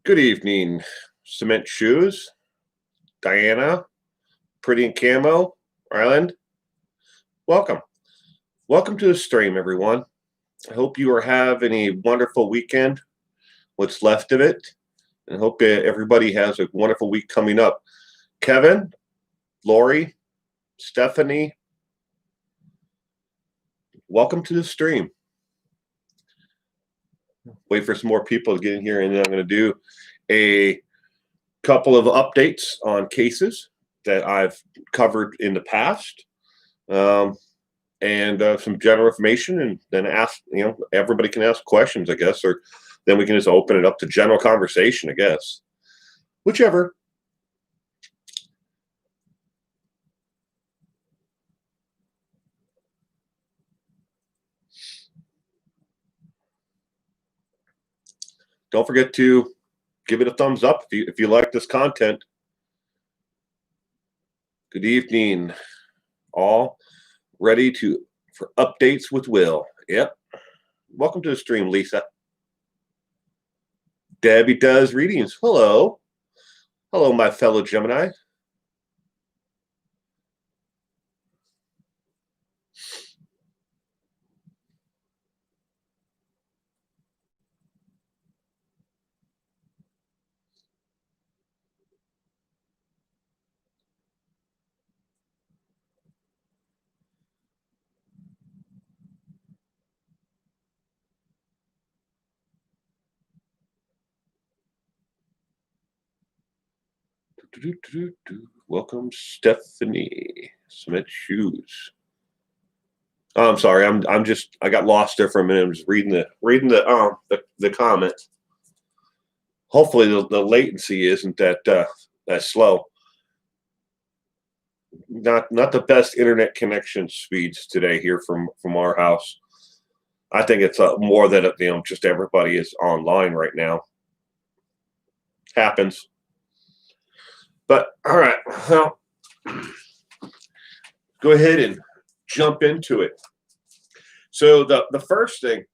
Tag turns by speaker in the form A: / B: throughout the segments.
A: Good evening, Cement Shoes, Diana, Pretty in Camo, Island. Welcome. Welcome to the stream, everyone. I hope you are having a wonderful weekend, what's left of it, and hope everybody has a wonderful week coming up. Kevin, Lori, Stephanie, welcome to the stream. Wait for some more people to get in here, and then I'm going to do a couple of updates on cases that I've covered in the past, and some general information, and then ask, everybody can ask questions, I guess, or then we can just open it up to general conversation, I guess. Whichever. Don't forget to give it a thumbs up if you like this content. Good evening, all. Ready for updates with Will. Yep. Welcome to the stream, Lisa. Debbie does readings. Hello. Hello, my fellow Gemini. Welcome, Stephanie. Cement Shoes. Oh, I'm sorry. I got lost there for a minute. I'm just reading the comments. Hopefully the latency isn't that slow. Not the best internet connection speeds today here from our house. I think it's more that just everybody is online right now. Happens. But all right, well, go ahead and jump into it. So the first thing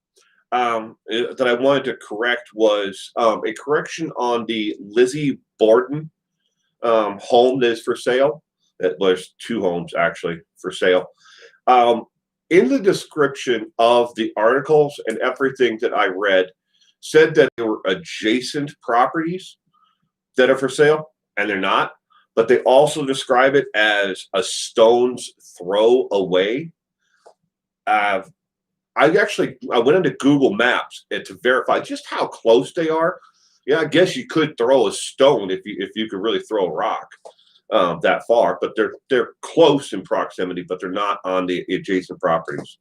A: that I wanted to correct was a correction on the Lizzie Borden home that is for sale. There's two homes actually for sale. In the description of the articles and everything that I read, said that there were adjacent properties that are for sale, and they're not. But they also describe it as a stone's throw away. I went into Google Maps to verify just how close they are. Yeah, I guess you could throw a stone if you could really throw a rock that far, but they're close in proximity, but they're not on the adjacent properties.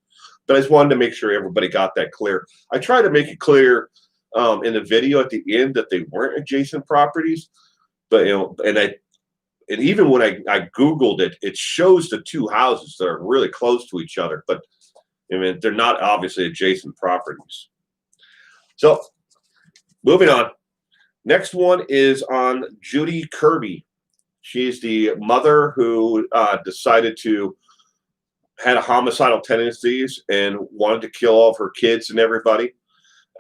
A: But I just wanted to make sure everybody got that clear. I tried to make it clear in the video at the end that they weren't adjacent properties, but and even when I Googled it, it shows the two houses that are really close to each other, but I mean, they're not obviously adjacent properties. So moving on. Next one is on Judy Kirby. She's the mother who decided to had a homicidal tendencies and wanted to kill all of her kids and everybody,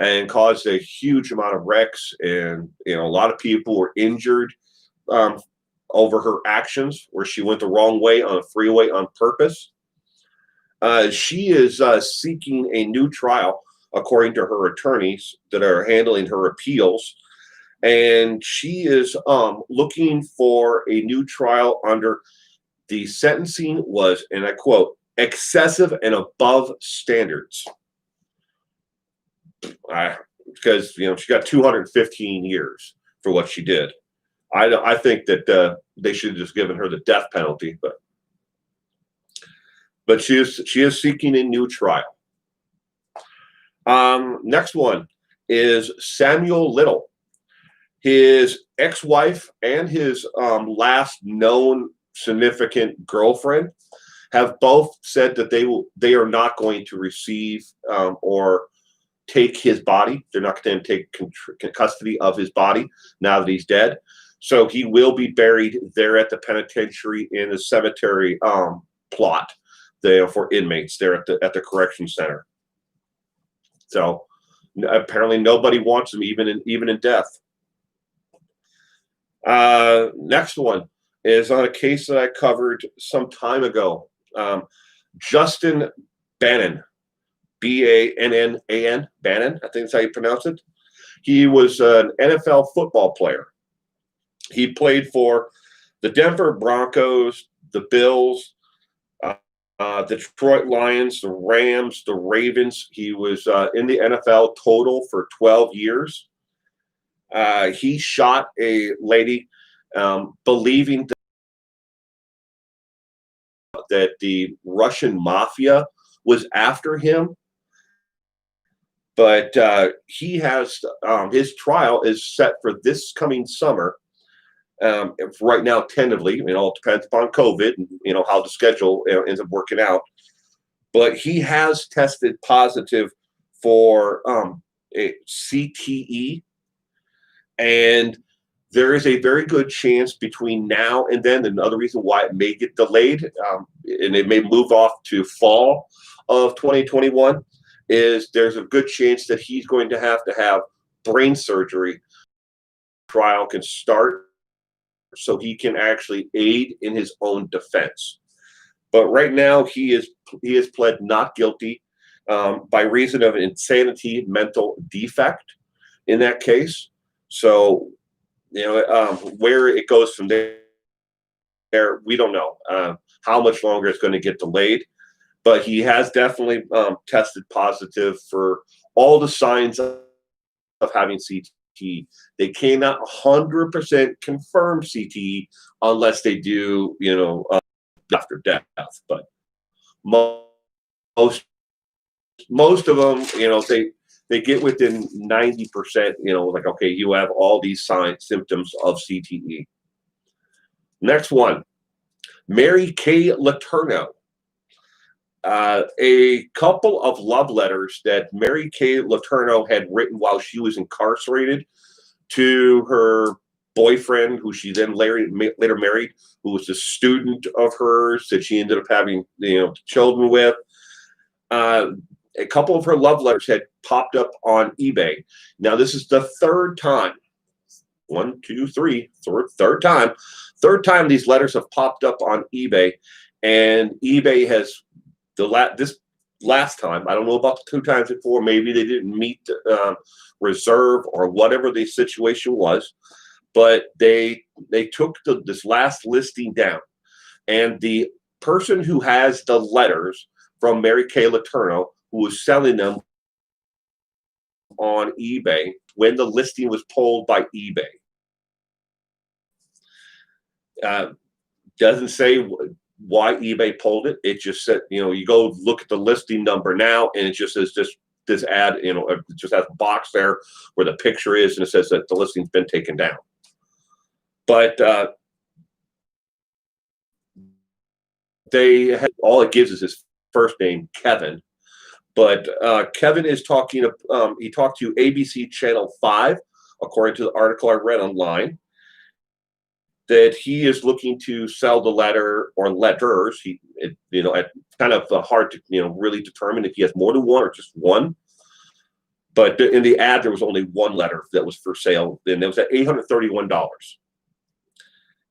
A: and caused a huge amount of wrecks, and a lot of people were injured over her actions, where she went the wrong way on a freeway on purpose. She is seeking a new trial, according to her attorneys that are handling her appeals. And she is looking for a new trial under the sentencing was, and I quote, excessive and above standards. Because, she got 215 years for what she did. I think that they should have just given her the death penalty, but she is seeking a new trial. Next one is Samuel Little. His ex-wife and his last known significant girlfriend have both said that they are not going to receive or take his body. They're not going to take custody of his body now that he's dead. So he will be buried there at the penitentiary in the cemetery plot there for inmates there at the correction center. So apparently nobody wants him even in death. Next one is on a case that I covered some time ago. Justin Bannon, Bannan, Bannon, I think that's how you pronounce it. He was an NFL football player. He played for the Denver Broncos, the Bills, uh, the Detroit Lions, the Rams, the Ravens. He was in the NFL total for 12 years. He shot a lady, believing that the Russian mafia was after him. But he has his trial is set for this coming summer. Right now, tentatively, it all depends upon COVID and how the schedule ends up working out. But he has tested positive for a CTE, and there is a very good chance between now and then. Another reason why it may get delayed, and it may move off to fall of 2021, is there's a good chance that he's going to have brain surgery. Trial can start so he can actually aid in his own defense. But right now he has pled not guilty by reason of insanity, mental defect in that case. So where it goes from there, we don't know how much longer it's going to get delayed. But he has definitely tested positive for all the signs of having CTE. They cannot 100% confirm CTE unless they do, after death. But most of them, they get within 90%. Like, okay, you have all these signs, symptoms of CTE. Next one, Mary Kay Letourneau. A couple of love letters that Mary Kay Letourneau had written while she was incarcerated to her boyfriend, who she then later married, who was a student of hers that she ended up having children with. A couple of her love letters had popped up on eBay. Now, this is the third time. One, two, three, third time these letters have popped up on eBay, and eBay has this last time. I don't know about the 2 times before. Maybe they didn't meet reserve or whatever the situation was, but they took this last listing down, and the person who has the letters from Mary Kay Letourneau, who was selling them on eBay when the listing was pulled by eBay. Doesn't say why eBay pulled it. It just said, you go look at the listing number now, and it just says this ad, it just has a box there where the picture is, and it says that the listing's been taken down. But all it gives is his first name, Kevin. But Kevin is talking. He talked to ABC Channel 5, according to the article I read online, that he is looking to sell the letter or letters. Kind of hard to really determine if he has more than one or just one. But in the ad, there was only one letter that was for sale, and it was at $831.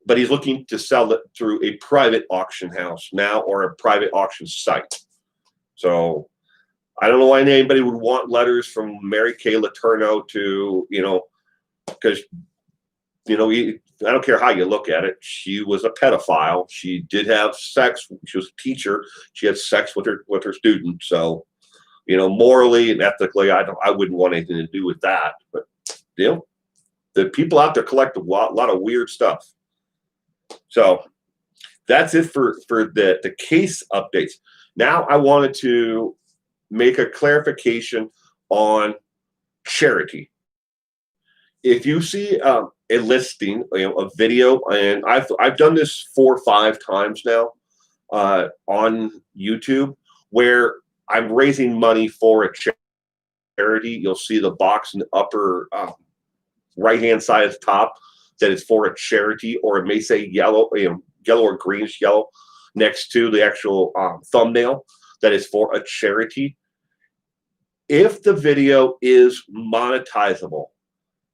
A: But he's looking to sell it through a private auction house now, or a private auction site. So I don't know why anybody would want letters from Mary Kay Letourneau to, because, I don't care how you look at it. She was a pedophile. She did have sex. She was a teacher. She had sex with her students. So, morally and ethically, I wouldn't want anything to do with that. But, the people out there collect a lot of weird stuff. So that's it for the case updates. Now I wanted to make a clarification on charity. If you see a listing, a video, and I've done this 4 or 5 times now on YouTube, where I'm raising money for a charity. You'll see the box in the upper right-hand side at the top that is for a charity, or it may say yellow or greenish yellow next to the actual thumbnail that is for a charity. If the video is monetizable,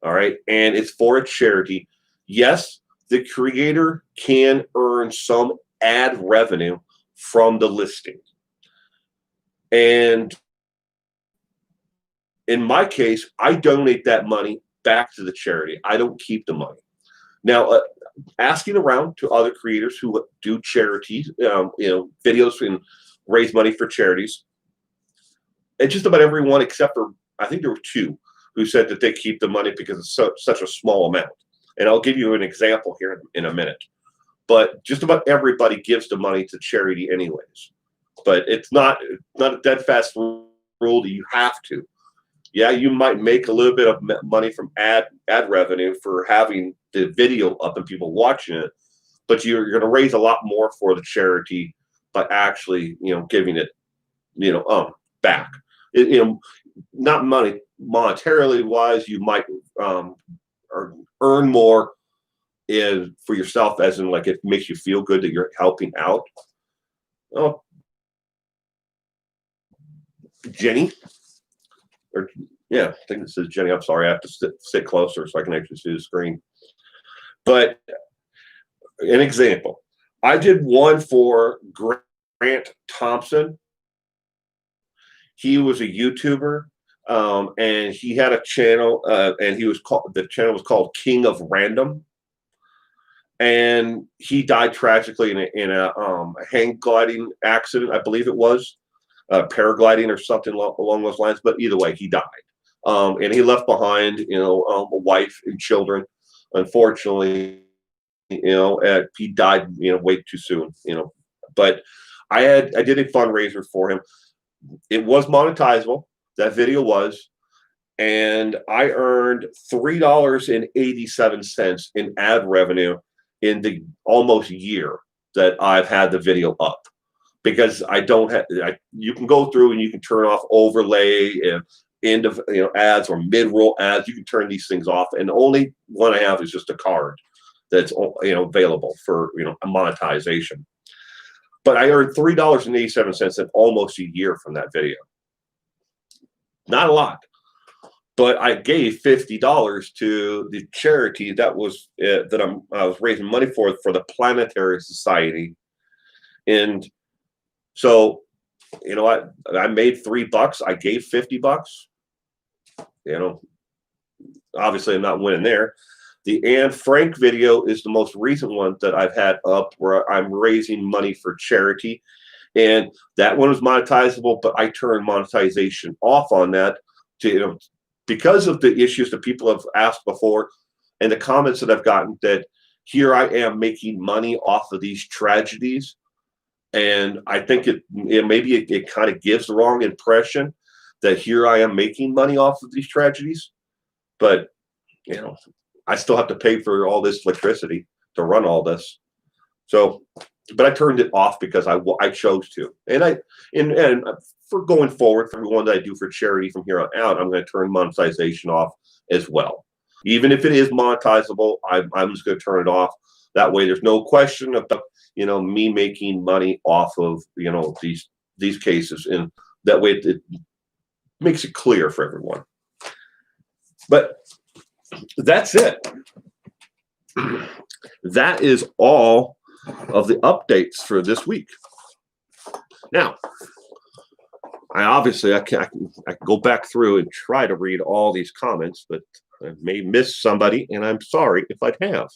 A: all right, and it's for a charity, Yes, the creator can earn some ad revenue from the listing. And in my case, I donate that money back to the charity. I don't keep the money. Now, asking around to other creators who do charities, videos and raise money for charities, and just about everyone except for, I think there were two who said that they keep the money because it's such a small amount. And I'll give you an example here in a minute. But just about everybody gives the money to charity anyways. But it's not a dead fast rule that you have to. Yeah, you might make a little bit of money from ad revenue for having the video up and people watching it, but you're going to raise a lot more for the charity by actually, giving it, back. Not money monetarily wise, you might or earn more for yourself, as in like it makes you feel good that you're helping out. Oh, Jenny, or yeah, I think this is Jenny. I'm sorry, I have to sit closer so I can actually see the screen. But an example, I did one for Grant Thompson. He was a YouTuber, and he had a channel, and the channel was called King of Random. And he died tragically in a hang gliding accident, I believe it was, paragliding or something along those lines. But either way, he died, and he left behind, a wife and children. Unfortunately, he died, way too soon. But I did a fundraiser for him. It was monetizable. That video was. And I earned $3.87 in ad revenue in the almost year that I've had the video up, because I don't have. You can go through and you can turn off overlay and end of ads or mid-roll ads. You can turn these things off, and the only one I have is just a card that's available for a monetization. But I earned $3.87 in almost a year from that video. Not a lot. But I gave $50 to the charity that was I was raising money for the Planetary Society, and so I made $3. I gave $50. Obviously I'm not winning there. The Anne Frank video is the most recent one that I've had up, where I'm raising money for charity, and that one was monetizable, but I turned monetization off on that to because of the issues that people have asked before and the comments that I've gotten, that here I am making money off of these tragedies. And I think maybe it kind of gives the wrong impression that here I am making money off of these tragedies. But, I still have to pay for all this electricity to run all this. So, but I turned it off because I chose to. And for going forward, for everyone that I do for charity from here on out, I'm going to turn monetization off as well. Even if it is monetizable, I'm just going to turn it off. That way, there's no question about me making money off of these cases, and that way it makes it clear for everyone. But that's it. That is all of the updates for this week. Now, I can go back through and try to read all these comments, but I may miss somebody, and I'm sorry if I have.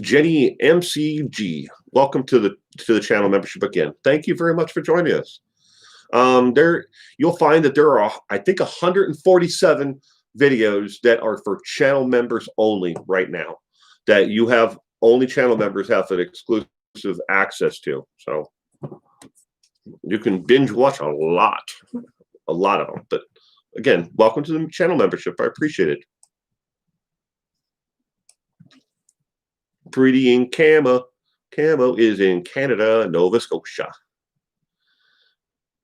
A: Jenny MCG, welcome to the channel membership again. Thank you very much for joining us. You'll find that there are, I think, 147 videos that are for channel members only right now, that you have only channel members have an exclusive access to. So you can binge watch a lot of them. But again, welcome to the channel membership. I appreciate it. Pretty in Camo. Camo is in Canada, Nova Scotia.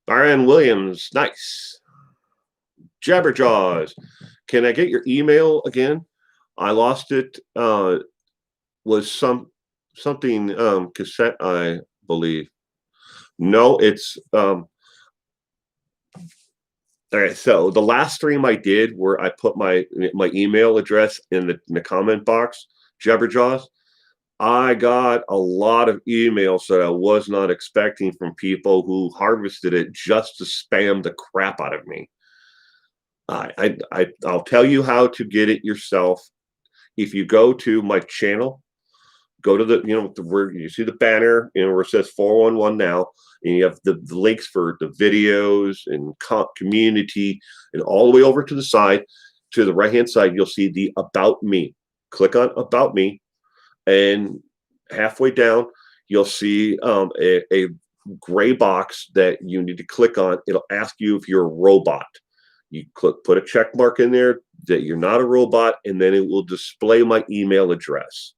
A: Byron Williams, nice. Jabberjaws, can I get your email again? I lost it. Was something cassette, I believe. No, it's All right, so the last stream I did where I put my email address in the comment box, Jabberjaws, I got a lot of emails that I was not expecting from people who harvested it just to spam the crap out of me. I'll tell you how to get it yourself. If you go to my channel, go to the where you see the banner, where it says 411 now, and you have the links for the videos and community, and all the way over to the side, to the right hand side, you'll see the About Me. Click on About Me, and halfway down, you'll see a gray box that you need to click on. It'll ask you if you're a robot. You put a check mark in there that you're not a robot, and then it will display my email address.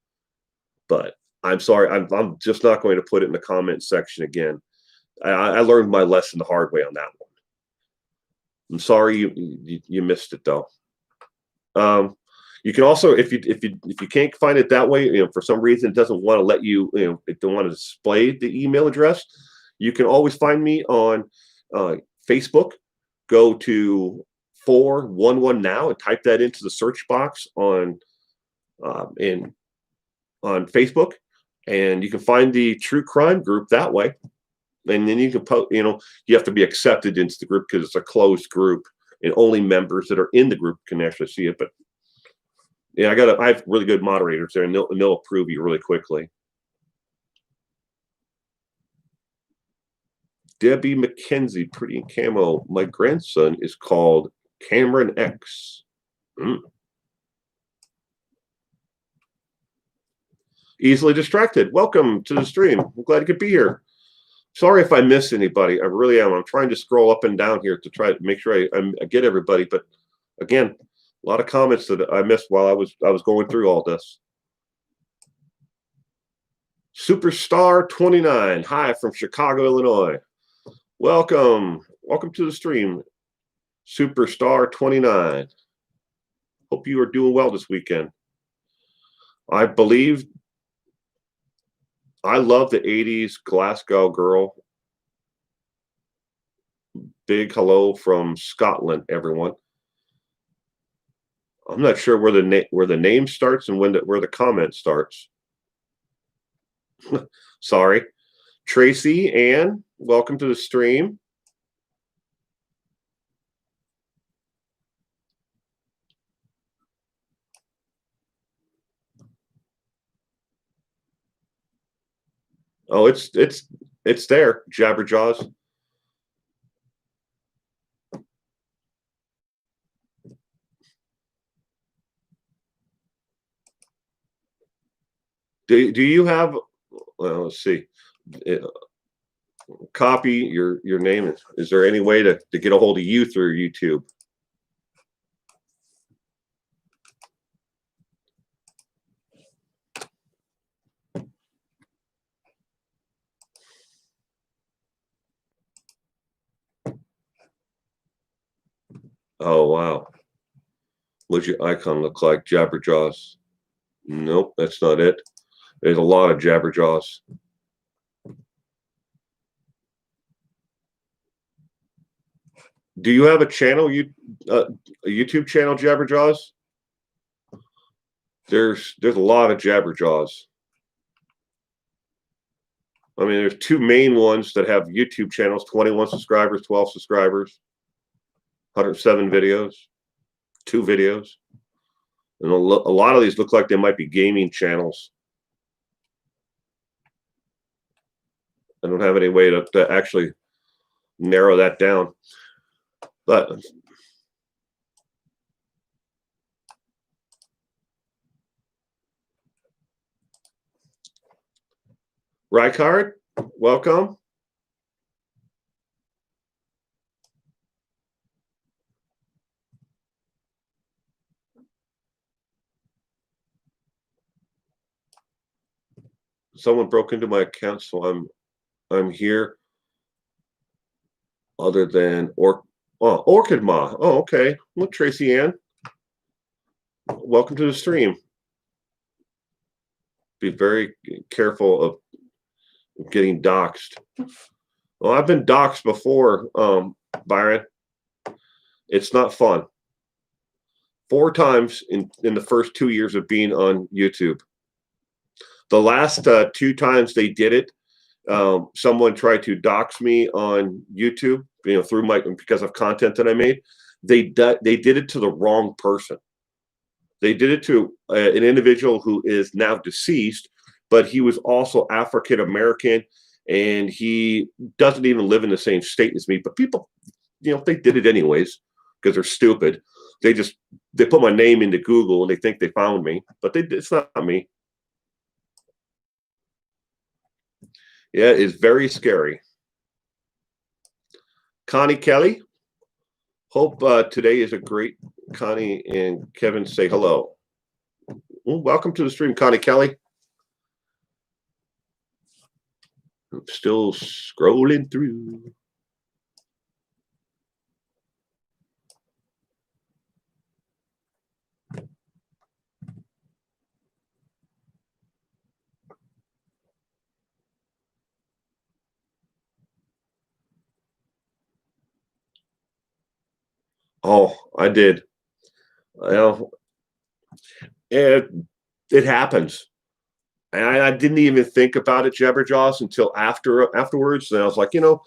A: But I'm sorry, I'm just not going to put it in the comment section again. I learned my lesson the hard way on that one. I'm sorry you missed it though. You can also, if you can't find it that way, for some reason it doesn't want to let you, it don't want to display the email address. You can always find me on Facebook. Go to 411 now and type that into the search box on Facebook, and you can find the true crime group that way. And then you can you have to be accepted into the group because it's a closed group, and only members that are in the group can actually see it. But yeah, I have really good moderators there, and they'll approve you really quickly. Debbie McKenzie, pretty in camo. My grandson is called Cameron X. Easily distracted. Welcome to the stream. I'm glad you could be here. Sorry if I miss anybody. I really am. I'm trying to scroll up and down here to try to make sure I get everybody. But again, a lot of comments that I missed while I was going through all this. Superstar 29. Hi from Chicago, Illinois. Welcome to the stream, Superstar 29. Hope you are doing well this weekend. I believe I love the 80s Glasgow girl. Big hello from Scotland, everyone. I'm not sure where the name starts and where the comment starts. Sorry. Tracy Ann, welcome to the stream. Oh, it's there, Jabberjaws. Do you have? Well, let's see. Copy your name. Is there any way to get a hold of you through YouTube? Oh wow. What's your icon look like? Jabberjaws. Nope, that's not it. There's a lot of Jabberjaws. Do you have a channel? A YouTube channel, Jabberjaws? There's a lot of Jabberjaws. I mean, there's two main ones that have YouTube channels: 21 subscribers, 12 subscribers, 107 videos, 2 videos, and a lot of these look like they might be gaming channels. I don't have any way to actually narrow that down. But Rykard, welcome. Someone broke into my account, so I'm here. Other than Orchid Ma. Oh, okay. Well, Tracy Ann, welcome to the stream. Be very careful of getting doxxed. Well, I've been doxxed before, Byron. It's not fun. 4 times in the first 2 years of being on YouTube. The last 2 times they did it, someone tried to dox me on YouTube, through because of content that I made. They did it to the wrong person. They did it to an individual who is now deceased, but he was also African American, and he doesn't even live in the same state as me. But people, they did it anyways because they're stupid. They put my name into Google and they think they found me, but it's not me. Yeah, it's very scary. Connie Kelly, hope today is a great. Connie and Kevin say hello. Well, welcome to the stream, Connie Kelly. I'm still scrolling through. Oh, I did. Well, it happens. And I didn't even think about it, Jabberjaws, until afterwards. And I was like, I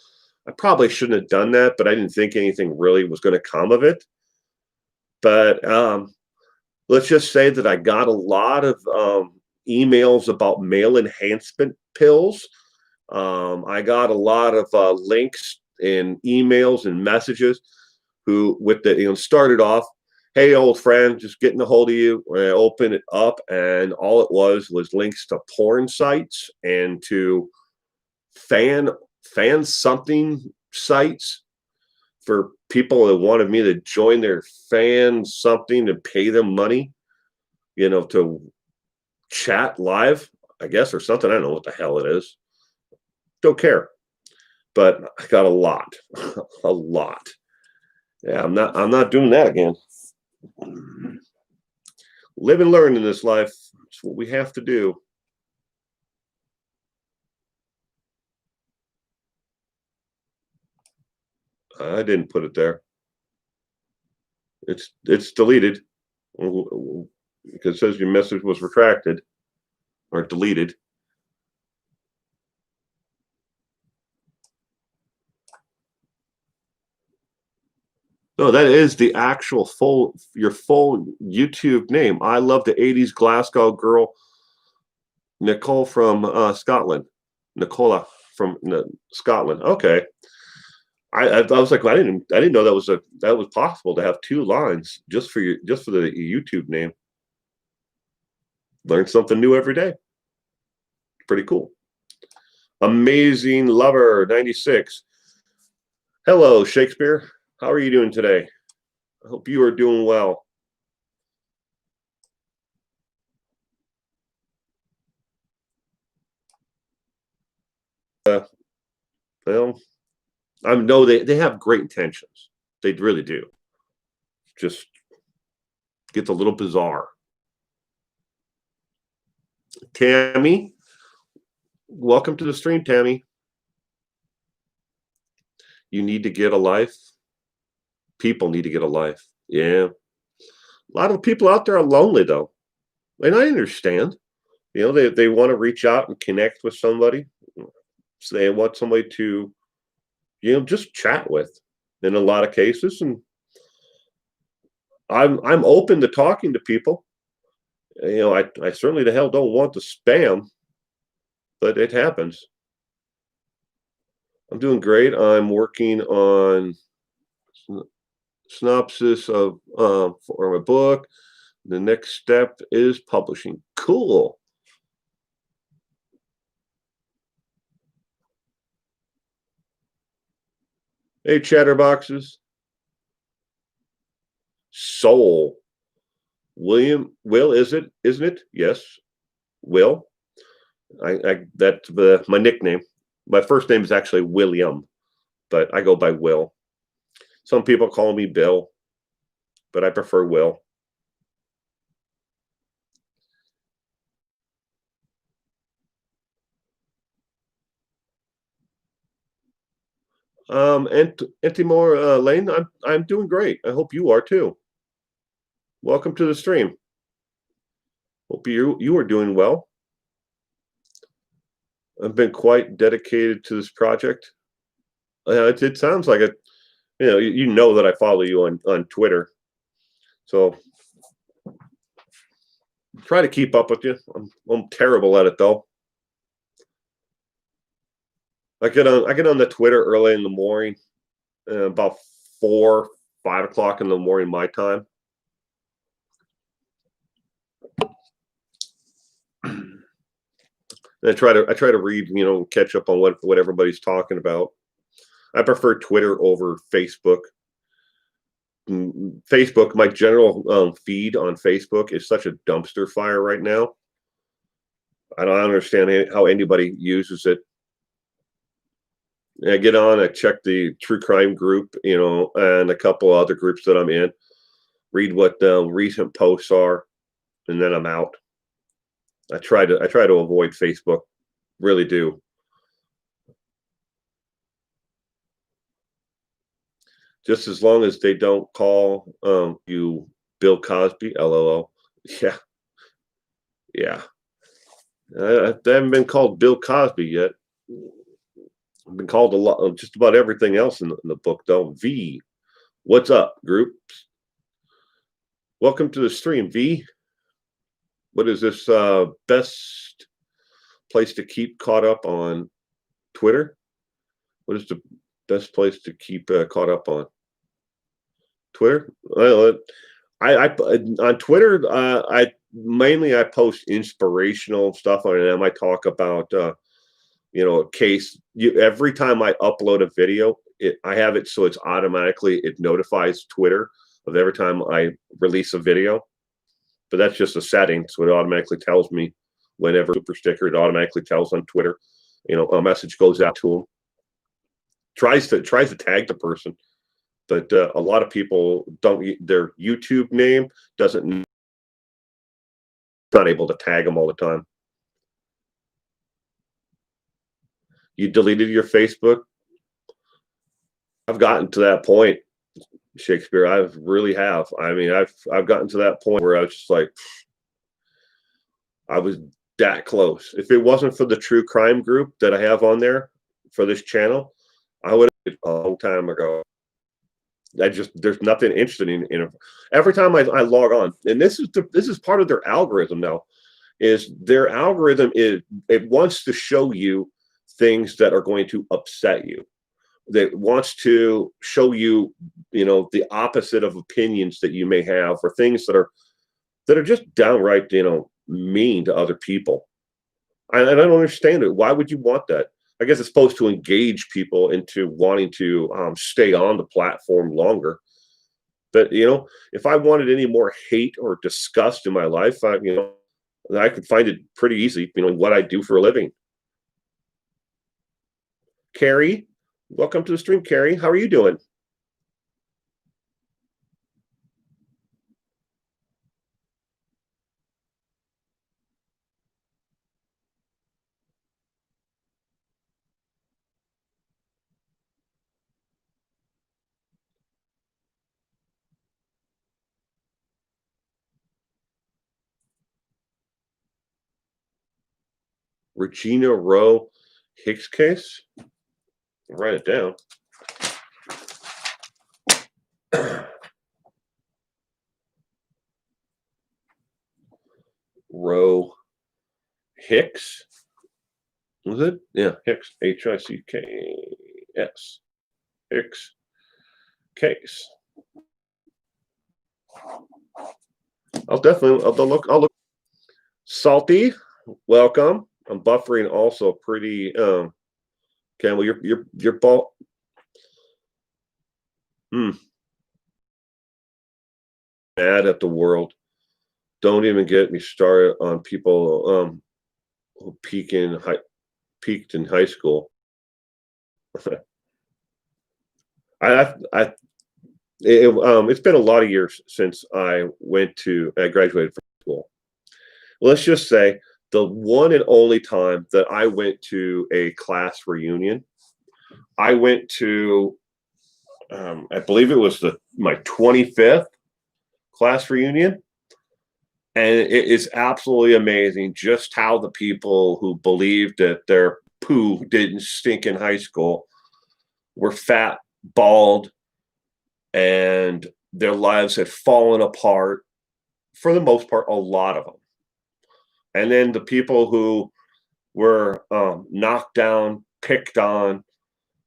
A: probably shouldn't have done that, but I didn't think anything really was going to come of it. But let's just say that I got a lot of emails about male enhancement pills. I got a lot of links and emails and messages started off, hey, old friend, just getting a hold of you. When I opened it up, and all it was links to porn sites and to fan something sites for people that wanted me to join their fan something and pay them money, to chat live, I guess, or something. I don't know what the hell it is. Don't care. But I got a lot, a lot. Yeah, I'm not doing that again. Live and learn in this life. It's what we have to do. I didn't put it there. It's deleted because it says your message was retracted or deleted. No, that is the actual your full YouTube name. I love the 80s Glasgow girl, Nicole from Scotland. Nicola from Scotland. Okay. I was like, I didn't know that was possible to have 2 lines just for the YouTube name. Learn something new every day. Pretty cool. Amazing Lover 96. Hello, Shakespeare. How are you doing today? I hope you are doing well. Well, I know they have great intentions. They really do. Just gets a little bizarre. Tammy, welcome to the stream, Tammy. You need to get a life. People need to get a life. Yeah. A lot of people out there are lonely, though. And I understand. They want to reach out and connect with somebody. So they want somebody to, just chat with in a lot of cases. And I'm open to talking to people. I certainly the hell don't want the spam, but it happens. I'm doing great. I'm working on synopsis of for my book. The next step is publishing. Cool. Hey, chatterboxes. Soul. Will, isn't it? Yes. Will. That's my nickname. My first name is actually William, but I go by Will. Some people call me Bill, but I prefer Will. And Timor Lane, I'm doing great. I hope you are too. Welcome to the stream. Hope you are doing well. I've been quite dedicated to this project. It sounds like it. You know that I follow you on Twitter, so try to keep up with you. I'm terrible at it though. I get on the Twitter early in the morning, about 4, 5 o'clock in the morning my time. And I try to read, catch up on what everybody's talking about. I prefer Twitter over Facebook. Facebook, my general feed on Facebook is such a dumpster fire right now. I don't understand how anybody uses it. I get on, I check the true crime group, and a couple other groups that I'm in, read what recent posts are, and then I'm out. I try to avoid Facebook, really do. Just as long as they don't call you Bill Cosby, LOL. Yeah, yeah. I haven't been called Bill Cosby yet. I've been called a lot, just about everything else in the book, though. V, what's up, group? Welcome to the stream, V. What is this best place to keep caught up on Twitter? What is the best place to keep caught up on Twitter? Well, I on Twitter, I mainly post inspirational stuff on them. I talk about a case. Every time I upload a video, I have it so it notifies Twitter of every time I release a video. But that's just a setting, so it automatically tells me whenever super sticker. It automatically tells on Twitter. A message goes out to them. Tries to tag the person, but a lot of people don't. Their YouTube name doesn't. Not able to tag them all the time. You deleted your Facebook? I've gotten to that point, Shakespeare. I really have. I mean, I've gotten to that point where I was just like, I was that close. If it wasn't for the true crime group that I have on there for this channel, I would have a long time ago. There's nothing interesting in it. Every time I log on, and this is part of their algorithm now, is their algorithm it wants to show you things that are going to upset you. That wants to show you, the opposite of opinions that you may have, or things that are just downright, mean to other people. I don't understand it. Why would you want that? I guess it's supposed to engage people into wanting to stay on the platform longer. But if I wanted any more hate or disgust in my life, I could find it pretty easy. What I do for a living. Carrie, welcome to the stream, Carrie. How are you doing? Regina Rowe Hicks case. Write it down. Rowe Hicks. Was it? Yeah, Hicks. Hicks. Hicks case. I'll look. Salty, welcome. I'm buffering also pretty Campbell, your ball. Mad at the world. Don't even get me started on people who peaked in high school. It's been a lot of years since I graduated from school. Let's just say the one and only time that I went to a class reunion I went to, I believe it was my 25th class reunion. And it is absolutely amazing just how the people who believed that their poo didn't stink in high school were fat, bald, and their lives had fallen apart for the most part, a lot of them. And then the people who were knocked down, picked on,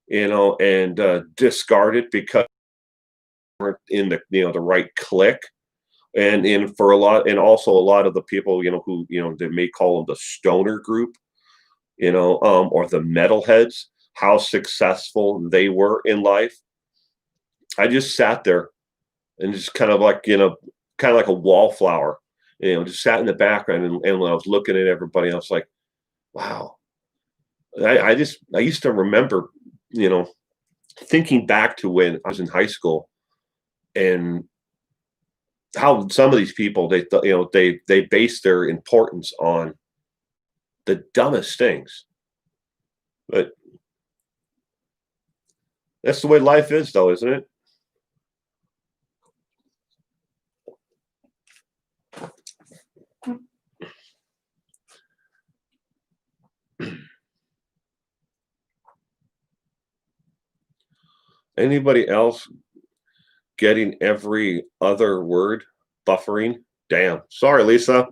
A: and discarded because they weren't in the right clique. And for a lot, and also a lot of the people, who, they may call them the stoner group, or the metalheads, how successful they were in life. I just sat there and just kind of like, kind of like a wallflower, just sat in the background. And when I was looking at everybody, I was like, wow. I used to remember, thinking back to when I was in high school and how some of these people, they base their importance on the dumbest things. But that's the way life is, though, isn't it? Anybody else getting every other word buffering? Damn. Sorry, Lisa.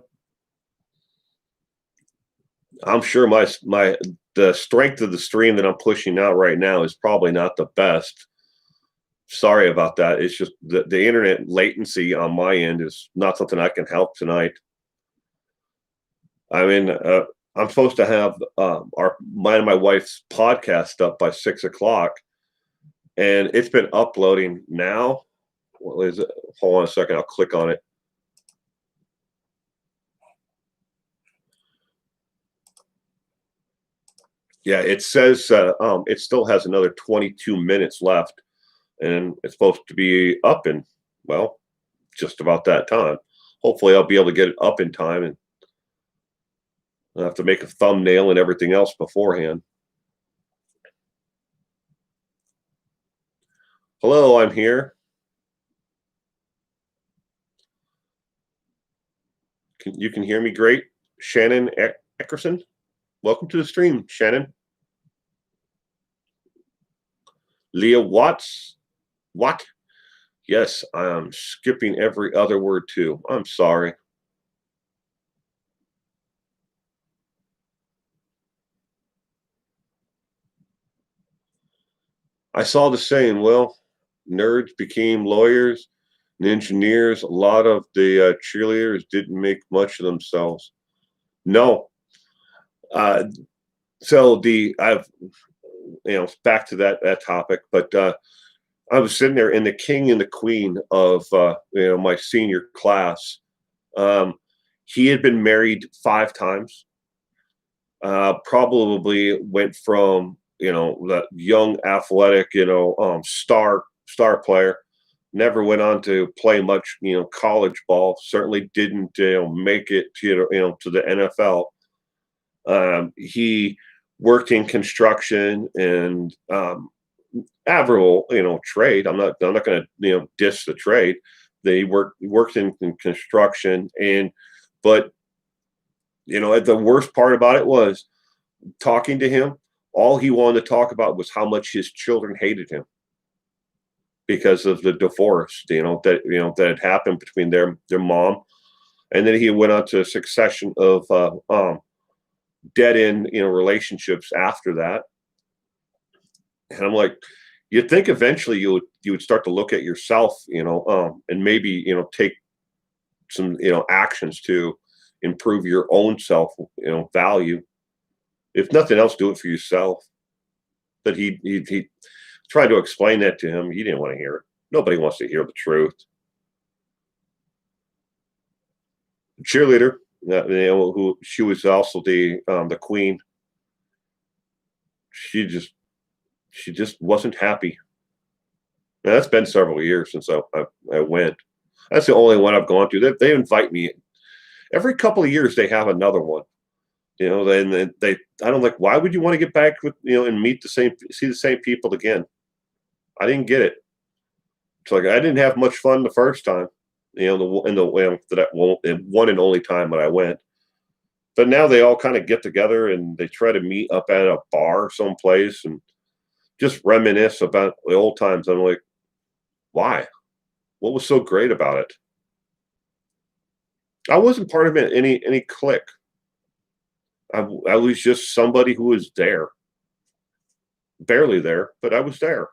A: I'm sure the strength of the stream that I'm pushing out right now is probably not the best. Sorry about that. It's just the internet latency on my end is not something I can help tonight. I mean, I'm supposed to have mine and my wife's podcast up by 6 o'clock, and it's been uploading now. What is it? Hold on a second. I'll click on it. Yeah, it says it still has another 22 minutes left, and it's supposed to be up in, well, just about that time. Hopefully, I'll be able to get it up in time, and I'll have to make a thumbnail and everything else beforehand. Hello, I'm here. You can hear me great. Shannon Eckerson, welcome to the stream, Shannon. Leah Watts, what? Yes, I'm skipping every other word too. I'm sorry. I saw the saying, well, nerds became lawyers and engineers. A lot of the cheerleaders didn't make much of themselves. No. So I've, back to that topic, but I was sitting there, and the king and the queen of my senior class. He had been married 5 times. Probably went from that young athletic star player, never went on to play much college ball. Certainly didn't make it to the NFL. He worked in construction and admirable, trade. I'm not going to diss the trade. They worked in construction, but the worst part about it was talking to him. All he wanted to talk about was how much his children hated him because of the divorce, that had happened between their mom, and then he went on to a succession of dead end relationships after that. And I'm like, you'd think eventually you would start to look at yourself, and maybe take some actions to improve your own self value. If nothing else, do it for yourself. But he tried to explain that to him. He didn't want to hear it. Nobody wants to hear the truth. Cheerleader, who she was also the queen. She just wasn't happy. Now, that's been several years since I went. That's the only one I've gone to. They invite me every couple of years. They have another one. Then I don't like, why would you want to get back with, and see the same people again? I didn't get it. It's like, I didn't have much fun the first time, the one and only time that I went. But now they all kind of get together and they try to meet up at a bar someplace and just reminisce about the old times. I'm like, why? What was so great about it? I wasn't part of any clique. I was just somebody who was there, barely there, but I was there.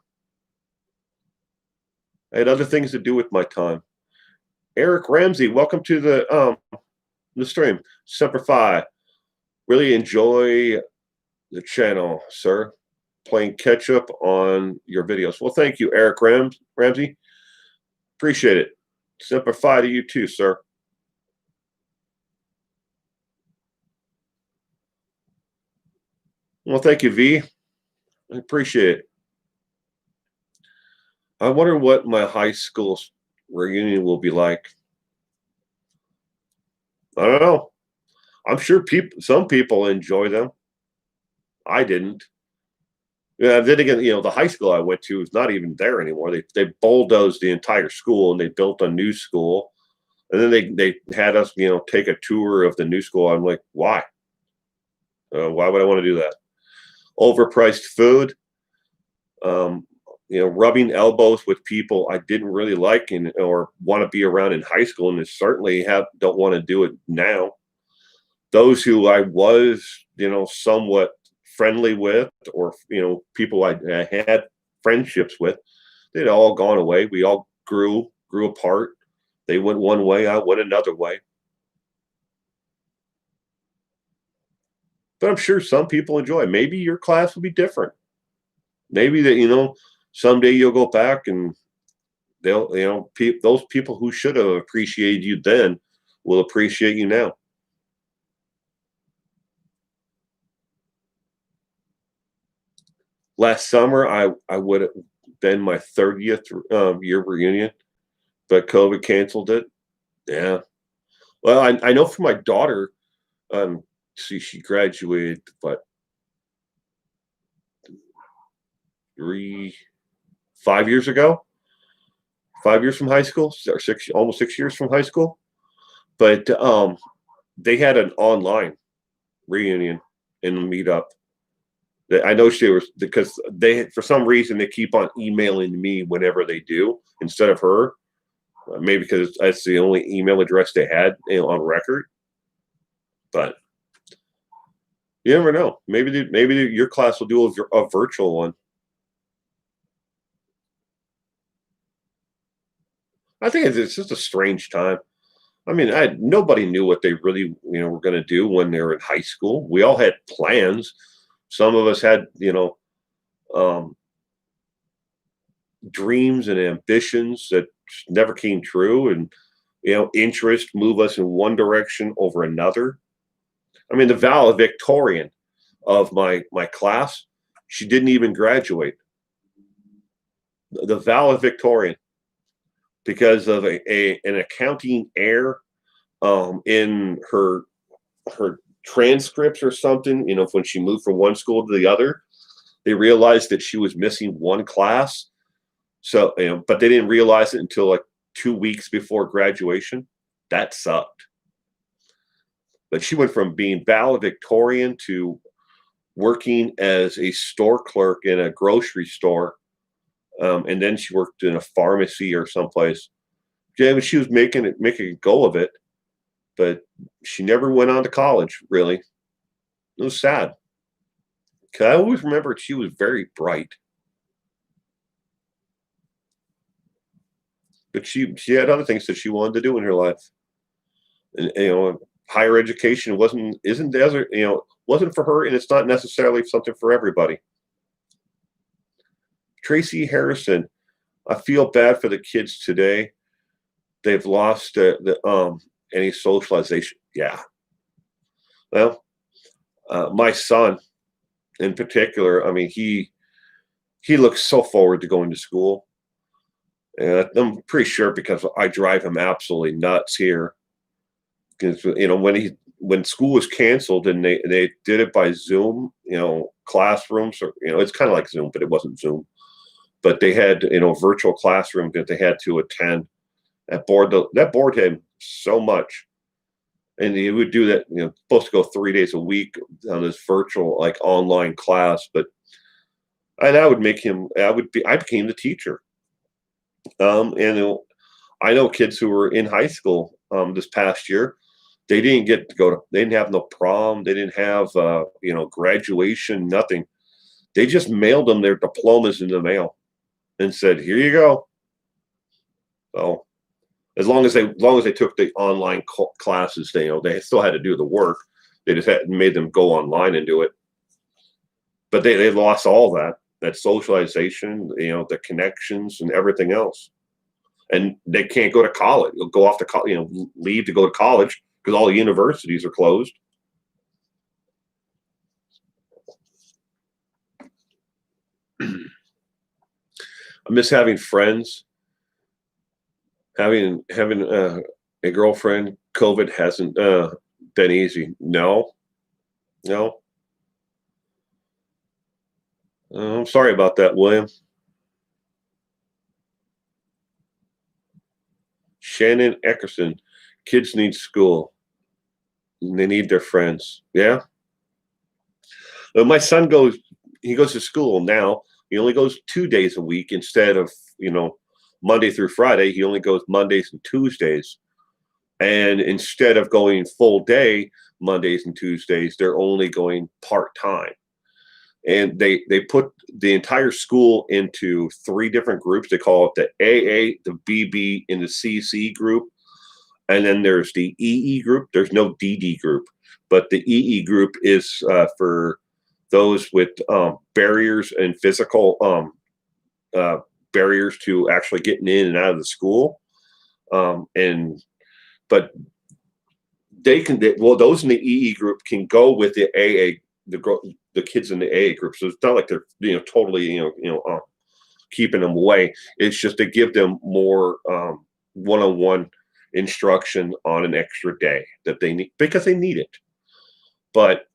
A: I had other things to do with my time. Eric Ramsey, welcome to the stream. Semper Fi. Really enjoy the channel, sir. Playing catch up on your videos. Well, thank you, Eric Ramsey. Appreciate it. Semper Fi to you too, sir. Well, thank you, V. I appreciate it. I wonder what my high school reunion will be like. I don't know. I'm sure some people enjoy them. I didn't. Yeah, then again, the high school I went to is not even there anymore. They bulldozed the entire school and they built a new school. And then they had us, take a tour of the new school. I'm like, why? Why would I want to do that? Overpriced food. Rubbing elbows with people I didn't really like or want to be around in high school, and certainly don't want to do it now. Those who I was, somewhat friendly with, or people I had friendships with, they'd all gone away. We all grew apart. They went one way, I went another way. But I'm sure some people enjoy it. Maybe your class will be different. Maybe that, someday you'll go back and they'll, those people who should have appreciated you then will appreciate you now. Last summer, I would have been my 30th year reunion, but COVID canceled it. Yeah. Well, I know for my daughter, she graduated, what, 5 years ago? 5 years from high school, or almost 6 years from high school. But they had an online reunion and meetup. I know she was, because for some reason they keep on emailing me whenever they do instead of her. Maybe because that's the only email address they had on record. But you never know. Maybe your class will do a virtual one. I think it's just a strange time. I mean, nobody knew what they really, were going to do when they were in high school. We all had plans. Some of us had, dreams and ambitions that never came true, and interest move us in one direction over another. I mean, the valedictorian of my class, she didn't even graduate. The valedictorian, because of an accounting error in her transcripts or something. When she moved from one school to the other, they realized that she was missing one class. So, but they didn't realize it until like 2 weeks before graduation. That sucked. But she went from being valedictorian to working as a store clerk in a grocery store. And then she worked in a pharmacy or someplace. Yeah, but she was making a go of it, but she never went on to college, really. It was sad. 'Cause I always remembered she was very bright. But she had other things that she wanted to do in her life. And higher education wasn't for her, and it's not necessarily something for everybody. Tracy Harrison, I feel bad for the kids today. They've lost any socialization. Yeah. Well, my son in particular, I mean, he looks so forward to going to school. And I'm pretty sure because I drive him absolutely nuts here. Because when when school was canceled and they did it by Zoom, classrooms, or it's kind of like Zoom, but it wasn't Zoom. But they had virtual classroom that they had to attend. That bored him so much, and he would do that. Supposed to go 3 days a week on this virtual like online class, but and I would make him. I became the teacher. And I know kids who were in high school this past year. They didn't get to go to. They didn't have no prom. They didn't have graduation. Nothing. They just mailed them their diplomas in the mail and said, "Here you go." So as long as they took the online classes, they still had to do the work. They just had made them go online and do it. But they lost all that socialization, the connections and everything else. And they can't go to college. They'll go off to college, leave to go to college because all the universities are closed. I miss having friends, having a girlfriend. COVID hasn't been easy. No, no. I'm sorry about that, William. Shannon Eckerson. Kids need school. They need their friends. Yeah. My son goes. He goes to school now. He only goes 2 days a week instead of Monday through Friday. He only goes Mondays and Tuesdays. And instead of going full day Mondays and Tuesdays, they're only going part time. And they put the entire school into 3 different groups. They call it the AA, the BB, and the CC group. And then there's the EE group. There's no DD group, but the EE group is for those with barriers and physical barriers to actually getting in and out of the school. But those in the EE group can go with the AA, the kids in the AA group. So it's not like they're totally keeping them away. It's just to give them more one-on-one instruction on an extra day that they need because they need it. But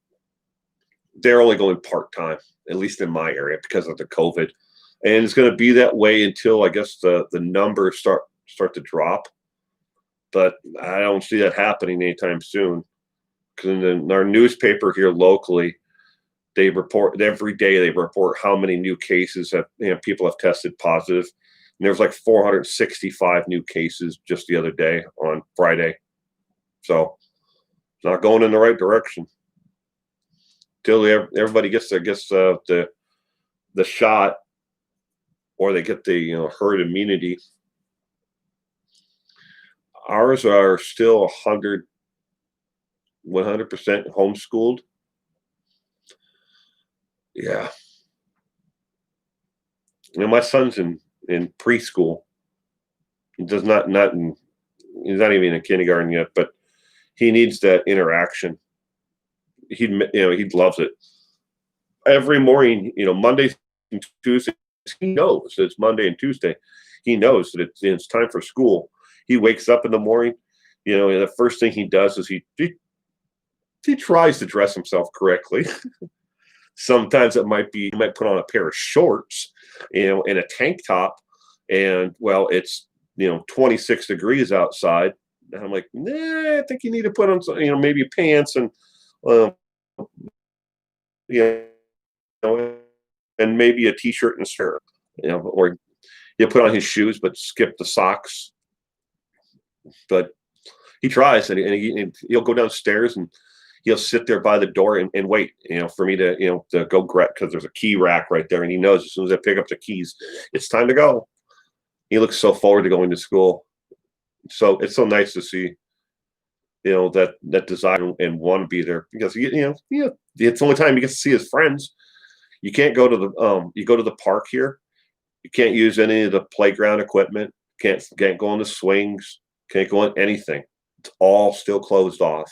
A: they're only going part-time, at least in my area, because of the COVID. And it's going to be that way until I guess the numbers start to drop. But I don't see that happening anytime soon. Because in our newspaper here locally, they report every day. They report how many new cases that people have tested positive. And there's like 465 new cases just the other day on Friday. So it's not going in the right direction. Till everybody gets the shot, or they get the herd immunity. Ours are still 100% homeschooled. Yeah. My son's in preschool. He does not he's not even in kindergarten yet, but he needs that interaction. He loves it. Every morning, Mondays and Tuesdays, he knows that it's Monday and Tuesday. He knows that it's time for school. He wakes up in the morning, and the first thing he does is he tries to dress himself correctly. Sometimes it might be he might put on a pair of shorts, and a tank top, and well, it's 26 degrees outside. And I'm like, nah, I think you need to put on some, maybe pants and you and maybe a t-shirt and shirt, or you put on his shoes but skip the socks. But he tries, and he'll go downstairs and he'll sit there by the door and wait, for me to go grab, because there's a key rack right there, and he knows as soon as I pick up the keys, it's time to go. He looks so forward to going to school. So it's so nice to see, that desire and want to be there, because it's the only time he gets to see his friends. You can't go to you go to the park here. You can't use any of the playground equipment. Can't go on the swings. Can't go on anything. It's all still closed off.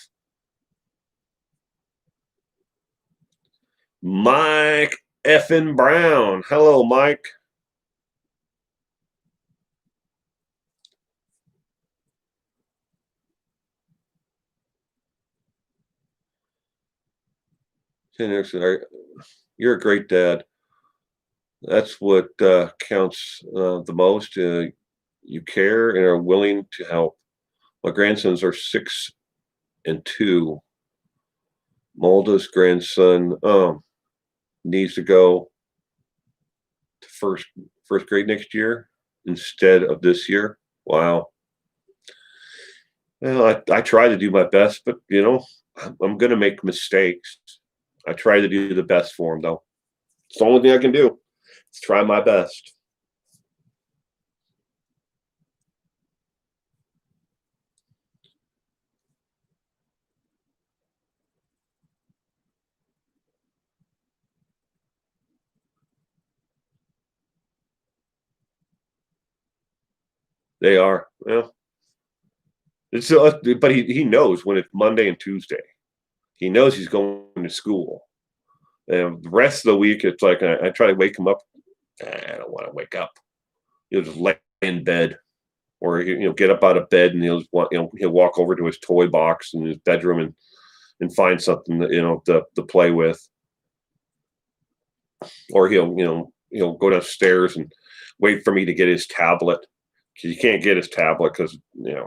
A: Mike effing Brown. Hello, Mike. 10 years, you're a great dad. That's what counts the most. You care and are willing to help. My grandsons are 6 and 2. Malda's grandson needs to go to first grade next year instead of this year. Wow. Well, I try to do my best, but I'm going to make mistakes. I try to do the best for them, though. It's the only thing I can do. Is try my best. They are. Well, but he knows when it's Monday and Tuesday. He knows he's going to school. And the rest of the week, it's like I try to wake him up. I don't want to wake up. He'll just lay in bed, or get up out of bed, and he'll walk over to his toy box in his bedroom and find something that, to play with, or he'll go downstairs and wait for me to get his tablet, because you can't get his tablet because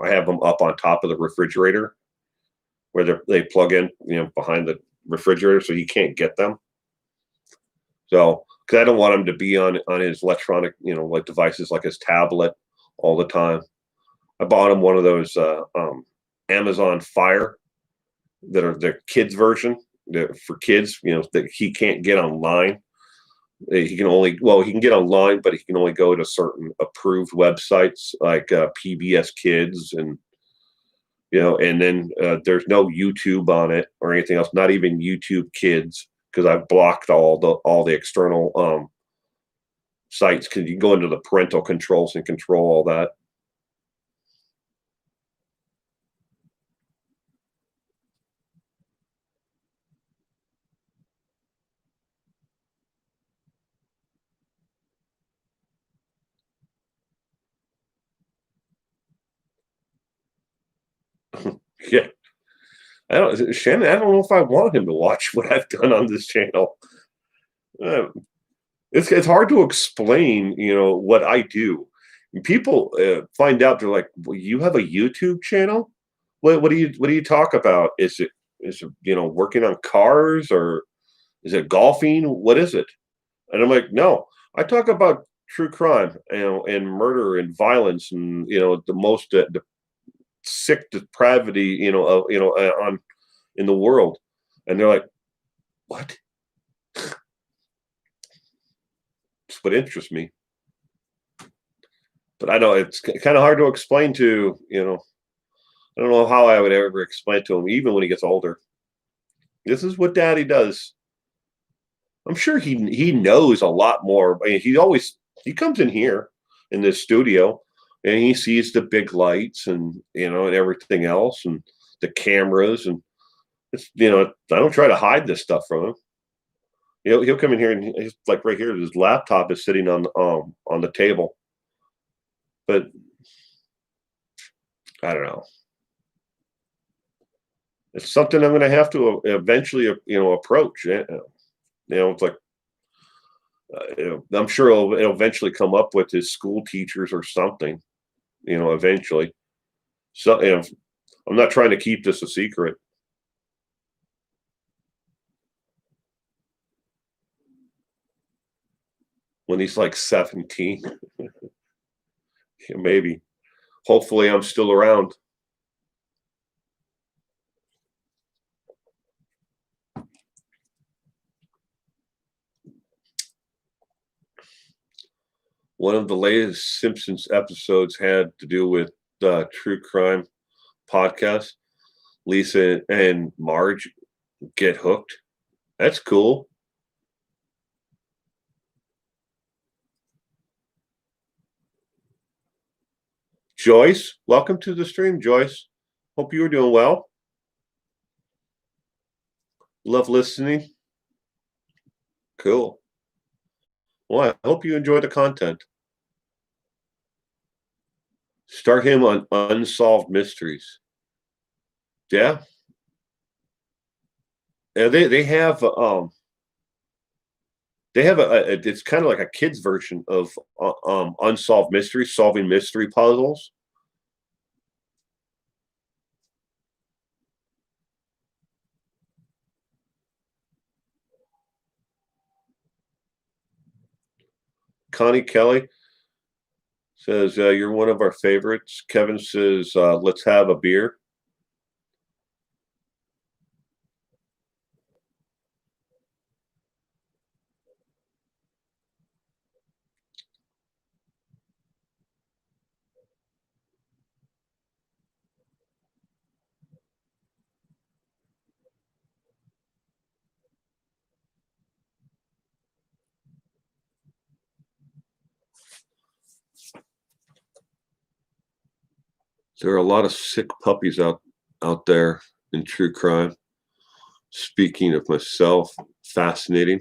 A: I have them up on top of the refrigerator where they plug in behind the refrigerator, so he can't get them. So, because I don't want him to be on his electronic, like devices like his tablet all the time. I bought him one of those Amazon Fire that are the kids version for kids, that he can't get online. He can get online, but he can only go to certain approved websites like PBS Kids, and then there's no YouTube on it or anything else, not even YouTube Kids, because I've blocked all the external sites, because you can go into the parental controls and control all that. Yeah. Shannon, I don't know if I want him to watch what I've done on this channel. Uh, it's hard to explain, what I do. People find out, they're like, "Well, you have a YouTube channel? What do you talk about? Is it working on cars, or is it golfing? What is it?" And I'm like, "No, I talk about true crime, and murder and violence, and the most the sick depravity, on in the world." And they're like, "What?" It's what interests me. But I know it's kind of hard to explain to, I don't know how I would ever explain to him, even when he gets older. This is what daddy does. I'm sure he knows a lot more. I mean, he comes in here in this studio, and he sees the big lights, and everything else, and the cameras, and I don't try to hide this stuff from him. He'll come in here, and he's like, right here, his laptop is sitting on the table. But I don't know. It's something I'm going to have to eventually, approach. It's like, I'm sure it'll eventually come up with his school teachers or something. Eventually. So, I'm not trying to keep this a secret. When he's like 17, maybe. Hopefully, I'm still around. One of the latest Simpsons episodes had to do with true crime podcast. Lisa and Marge get hooked. That's cool. Joyce, welcome to the stream, Joyce. Hope you are doing well. Love listening. Cool. Well, I hope you enjoy the content. Start him on Unsolved Mysteries. Yeah. and they have it's kind of like a kid's version of unsolved mysteries, solving mystery puzzles. Connie Kelly says, you're one of our favorites. Kevin says, let's have a beer. There are a lot of sick puppies out there in true crime. Speaking of myself, fascinating.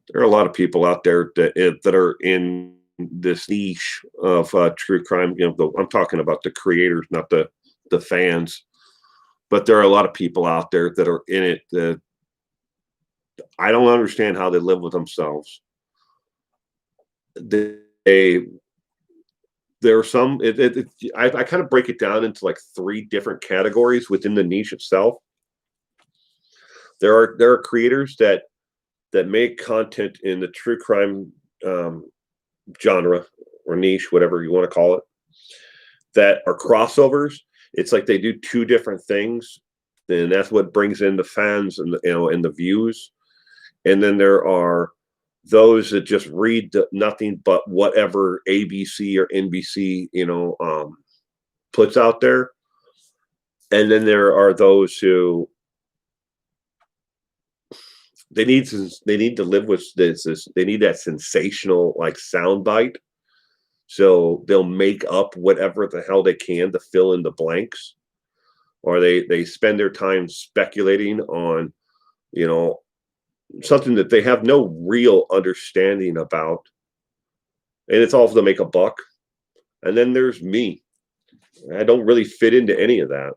A: There are a lot of people out there that are in this niche of true crime. I'm talking about the creators, not the fans. But there are a lot of people out there that are in it that I don't understand how they live with themselves. They there are some. I kind of break it down into like three different categories within the niche itself. There are creators that make content in the true crime genre or niche, whatever you want to call it, that are crossovers. It's like they do two different things, and that's what brings in the fans and and the views. And then there are those that just read nothing but whatever ABC or NBC puts out there. And then there are those who they need to live with this they need that sensational like soundbite, so they'll make up whatever the hell they can to fill in the blanks, or they spend their time speculating on you know something that they have no real understanding about, and it's all to make a buck. And then there's me. I don't really fit into any of that.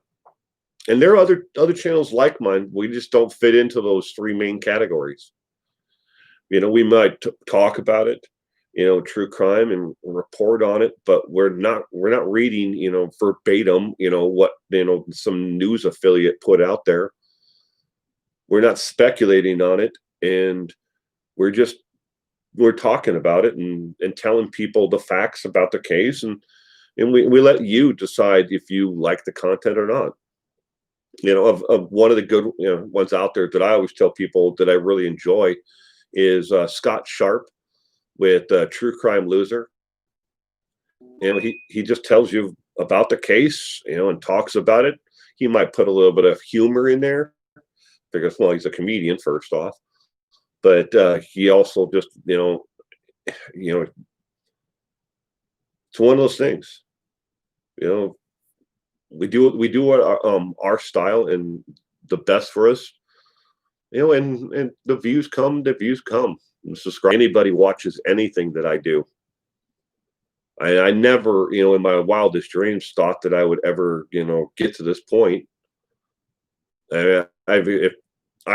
A: And there are other channels like mine. We just don't fit into those three main categories. We might talk about it, true crime, and report on it, but we're not reading, verbatim, what some news affiliate put out there. We're not speculating on it, and we're talking about it and telling people the facts about the case, and we let you decide if you like the content or not. Of one of the good ones out there that I always tell people that I really enjoy is Scott Sharp with True Crime Loser. He just tells you about the case, and talks about it. He might put a little bit of humor in there because, well, he's a comedian first off, but he also just it's one of those things. We do what our style and the best for us, and the views come. And subscribe. Anybody watches anything that I do. I never, in my wildest dreams, thought that I would ever, get to this point. I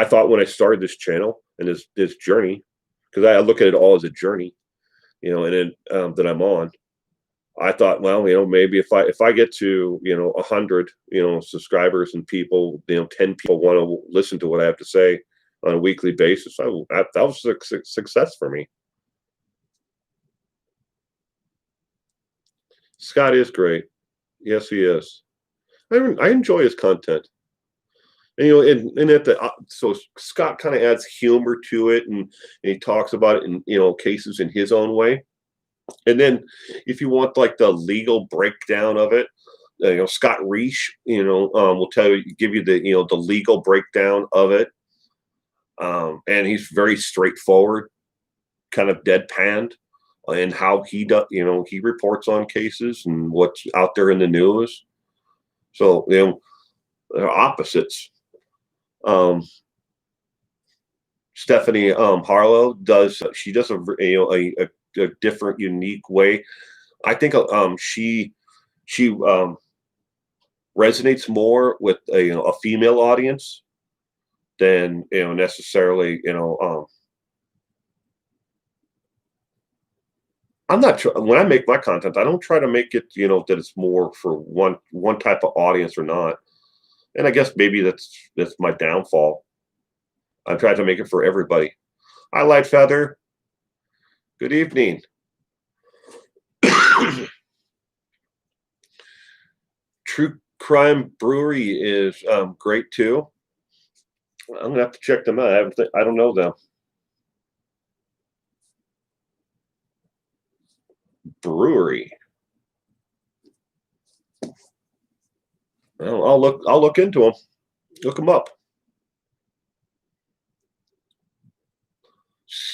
A: thought when I started this channel and this journey, because I look at it all as a journey, and then that I'm on. I thought, well, maybe if I get to 100 subscribers and people, 10 people want to listen to what I have to say on a weekly basis, that was a success for me. Scott is great. Yes, he is. I enjoy his content. And at the so Scott kind of adds humor to it, and he talks about it in cases in his own way. And then if you want like the legal breakdown of it, Scott Reish, will give you the legal breakdown of it. And he's very straightforward, kind of deadpanned in how he does, he reports on cases and what's out there in the news. So, they're opposites. Stephanie Harlow she does a different, unique way. I think she resonates more with a female audience. than necessarily I'm not when I make my content, I don't try to make it that it's more for one type of audience or not. And I guess maybe that's my downfall. I try to make it for everybody. Hi, Light Feather. Good evening. True Crime Brewery is great too. I'm gonna have to check them out. I don't know them. Brewery. Well, I'll look into them. Look them up.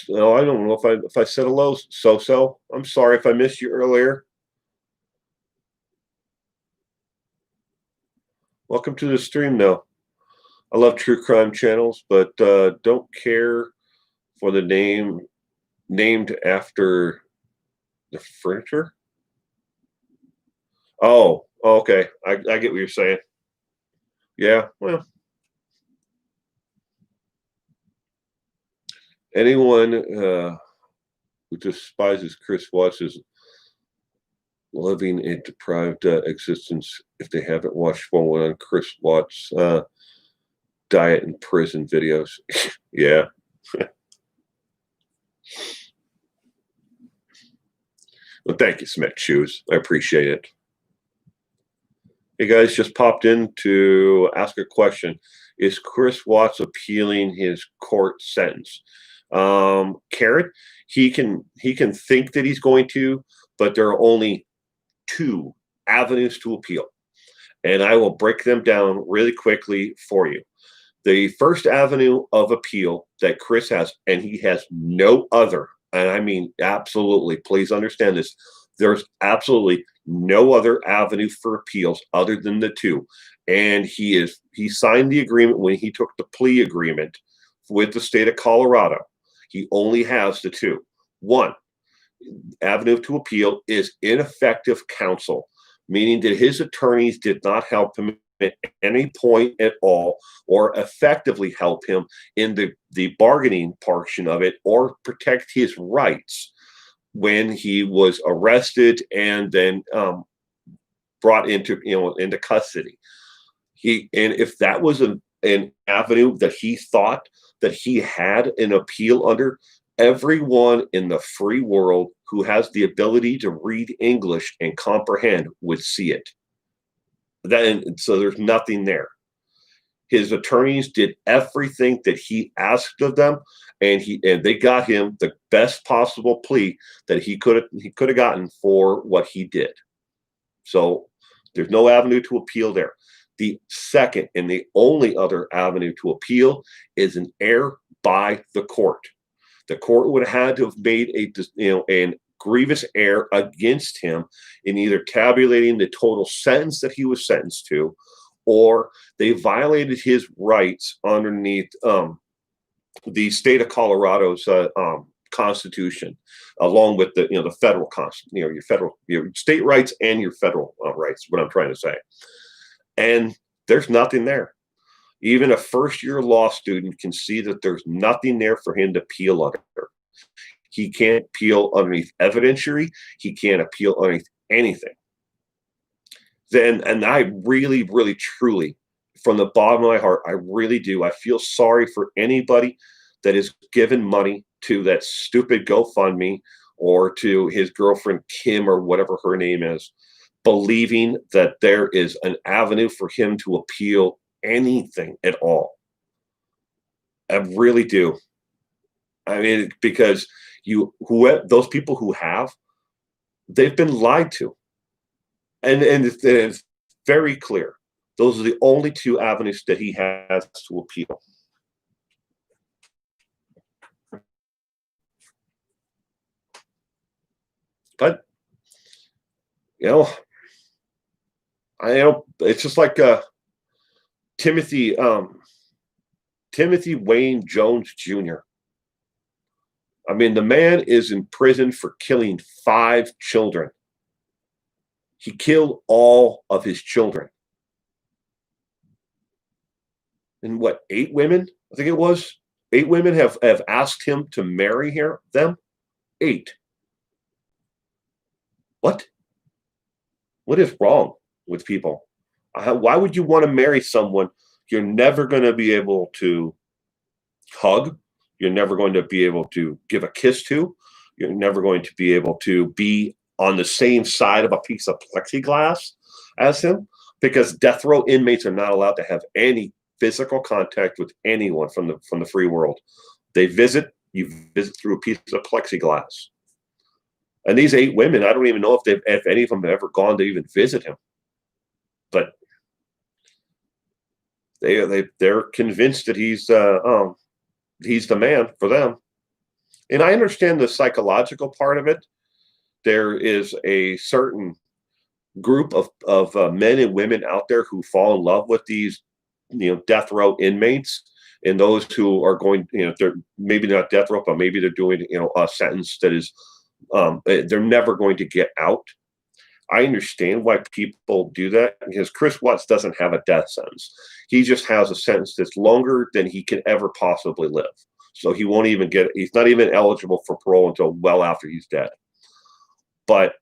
A: No, I don't know if I said hello, so. I'm sorry if I missed you earlier. Welcome to the stream now. I love true crime channels, but don't care for the name named after the furniture. Oh, okay. I get what you're saying. Yeah, well. Anyone who despises Chris Watts is living a deprived existence if they haven't watched one on Chris Watts' diet and prison videos. Yeah. Well, thank you, Smith Shoes. I appreciate it. Hey guys, just popped in to ask a question. Is Chris Watts appealing his court sentence? Karen, he can think that he's going to, but there are only two avenues to appeal. And I will break them down really quickly for you. The first avenue of appeal that Chris has, and he has no other, and I mean absolutely, please understand this, there's absolutely no other avenue for appeals other than the two. And he signed the agreement when he took the plea agreement with the state of Colorado. He only has the two. One avenue to appeal is ineffective counsel, meaning that his attorneys did not help him at any point at all or effectively help him in the bargaining portion of it or protect his rights when he was arrested and then brought into custody. And if that was an avenue that he thought that he had an appeal under, everyone in the free world who has the ability to read English and comprehend would see it. So there's nothing there. His attorneys did everything that he asked of them, and they got him the best possible plea that he could have gotten for what he did. So there's no avenue to appeal there. The second and the only other avenue to appeal is an error by the court. The court would have had to have made an grievous error against him in either tabulating the total sentence that he was sentenced to, or they violated his rights underneath the state of Colorado's Constitution, along with the federal Constitution, your state rights and your federal rights. What I'm trying to say, and there's nothing there. Even a first-year law student can see that there's nothing there for him to appeal under. He can't appeal underneath evidentiary. He can't appeal underneath anything. And I really, really, truly, from the bottom of my heart, I really do. I feel sorry for anybody that is given money to that stupid GoFundMe or to his girlfriend, Kim, or whatever her name is, believing that there is an avenue for him to appeal anything at all. I really do. I mean, because those people who have, they've been lied to. And it's very clear. Those are the only two avenues that he has to appeal. But, it's just like Timothy Wayne Jones Jr. I mean, the man is in prison for killing 5 children. He killed all of his children. And 8 women? I think it was 8 women have asked him to marry them. 8. What? What is wrong with people? Why would you want to marry someone you're never going to be able to hug? You're never going to be able to give a kiss to. You're never going to be able to be on the same side of a piece of plexiglass as him, because death row inmates are not allowed to have any physical contact with anyone from the free world. They visit, you visit through a piece of plexiglass. And these 8 women, I don't even know if any of them have ever gone to even visit him, but they're convinced that he's the man for them. And I understand the psychological part of it. There is a certain group of men and women out there who fall in love with these, death row inmates, and those who are going, they're maybe not death row, but maybe they're doing, a sentence that is, they're never going to get out. I understand why people do that, because Chris Watts doesn't have a death sentence. He just has a sentence that's longer than he can ever possibly live. So he won't even he's not even eligible for parole until well after he's dead. But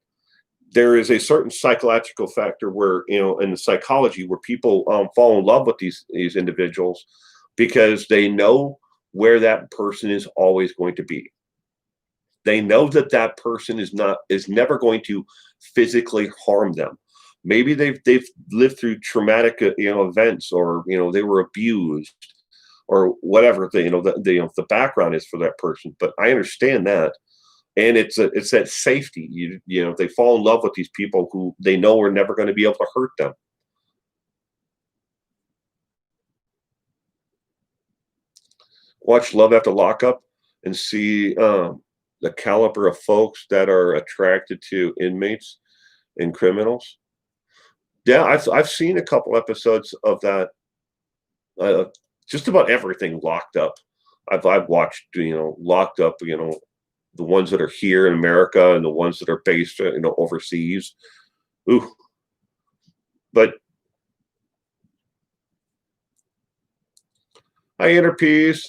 A: there is a certain psychological factor where, in the psychology, where people fall in love with these individuals because they know where that person is always going to be. They know that person is never going to physically harm them. Maybe they've lived through traumatic events, or they were abused, or whatever the background is for that person. But I understand that, and it's that safety. They fall in love with these people who they know are never going to be able to hurt them. Watch Love After Lockup and see the caliber of folks that are attracted to inmates and criminals. Yeah, I've seen a couple episodes of that. Just about everything Locked Up. I've watched, Locked Up, the ones that are here in America and the ones that are based, overseas. Ooh, but hi, Interpeas.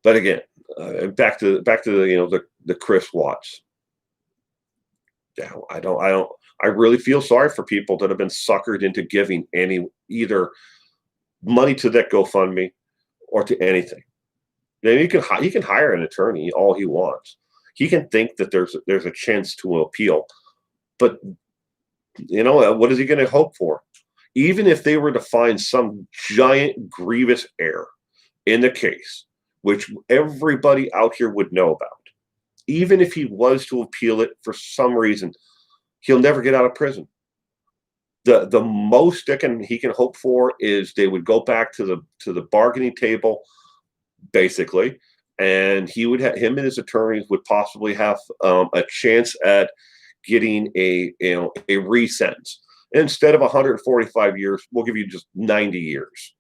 A: But again, back to the Chris Watts. Yeah, I really feel sorry for people that have been suckered into giving either money to that GoFundMe or to anything. Then he can hire an attorney all he wants. He can think that there's a chance to appeal, but what is he going to hope for? Even if they were to find some giant grievous error in the case, which everybody out here would know about, even if he was to appeal it for some reason, he'll never get out of prison. The most that he can hope for is they would go back to the bargaining table, basically, and him and his attorneys would possibly have a chance at getting a re-sentence. Instead of 145 years, we'll give you just 90 years.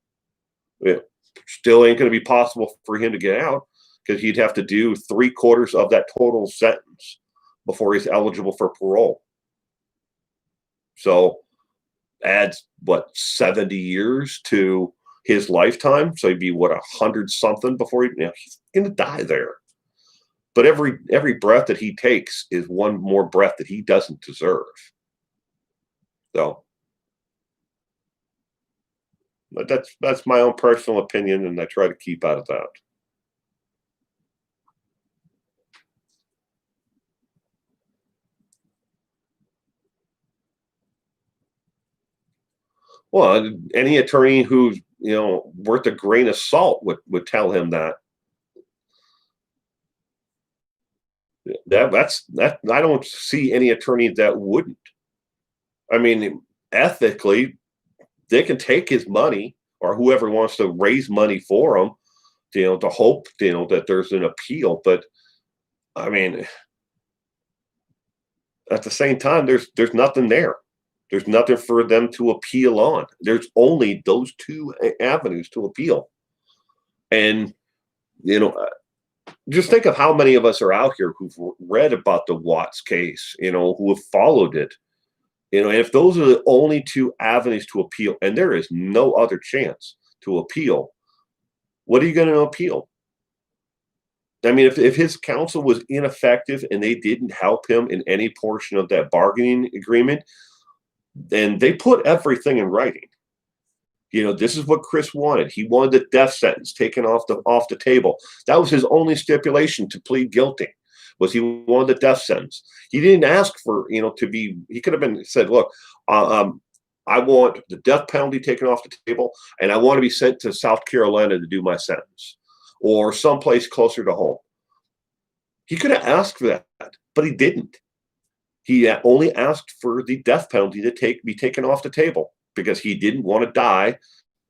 A: It still ain't going to be possible for him to get out, because he'd have to do 3/4 of that total sentence before he's eligible for parole. So adds 70 years to his lifetime. So he'd be 100 something before he's gonna die there. But every breath that he takes is one more breath that he doesn't deserve. So, but that's my own personal opinion, and I try to keep out of that. Well, any attorney who's worth a grain of salt would tell him that. That I don't see any attorney that wouldn't. I mean, ethically, they can take his money, or whoever wants to raise money for him, to hope that there's an appeal. But I mean, at the same time, there's nothing there. There's nothing for them to appeal on. There's only those 2 avenues to appeal. And, just think of how many of us are out here who've read about the Watts case, who have followed it. And if those are the only two avenues to appeal, and there is no other chance to appeal, what are you going to appeal? I mean, if his counsel was ineffective and they didn't help him in any portion of that bargaining agreement, then they put everything in writing. This is what Chris wanted. He wanted the death sentence taken off the table. That was his only stipulation to plead guilty, was he wanted the death sentence. He didn't ask for, to be, he could have been said, look, I want the death penalty taken off the table, and I want to be sent to South Carolina to do my sentence, or someplace closer to home. He could have asked for that, but he didn't. He only asked for the death penalty to be taken off the table because he didn't want to die.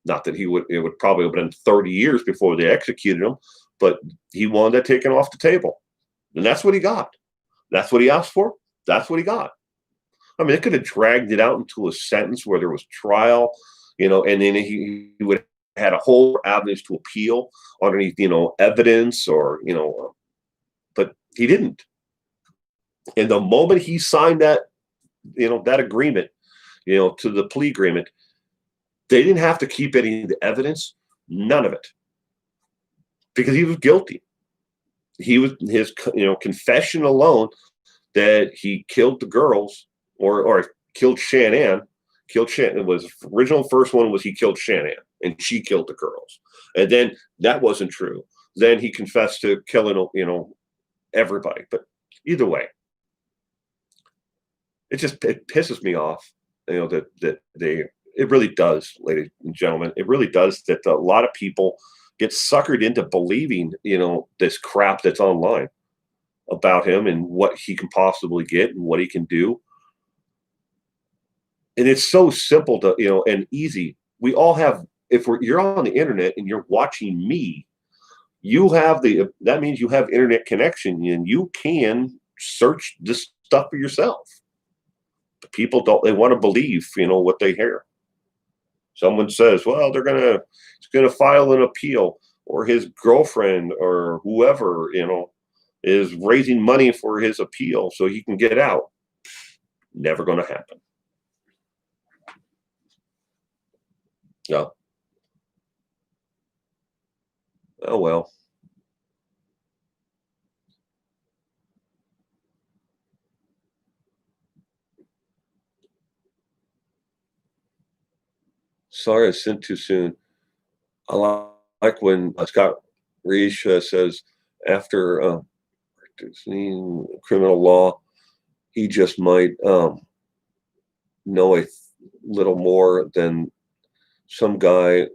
A: Not that it would probably have been 30 years before they executed him, but he wanted that taken off the table. And that's what he got. That's what he asked for. That's what he got. I mean, they could have dragged it out into a sentence where there was trial, and then he would have had a whole avenues to appeal underneath, evidence or, but he didn't. And the moment he signed that, that agreement, to the plea agreement, they didn't have to keep any of the evidence, none of it, because he was guilty. He was his, confession alone that he killed the girls or killed Shanann. It was original first one was he killed Shanann and she killed the girls, and then that wasn't true. Then he confessed to killing, everybody. But either way, it pisses me off, that it really does, ladies and gentlemen, it really does that a lot of people get suckered into believing, this crap that's online about him and what he can possibly get and what he can do. And it's so simple to, and easy. We all have, you're on the internet and you're watching me, that means you have internet connection and you can search this stuff for yourself. But people they want to believe, what they hear. Someone says, well, he's going to file an appeal, or his girlfriend or whoever, is raising money for his appeal so he can get out. Never going to happen. No. Oh, well. Sorry I sent too soon. I like when Scott Reish says after criminal law, he just might know a little more than some guy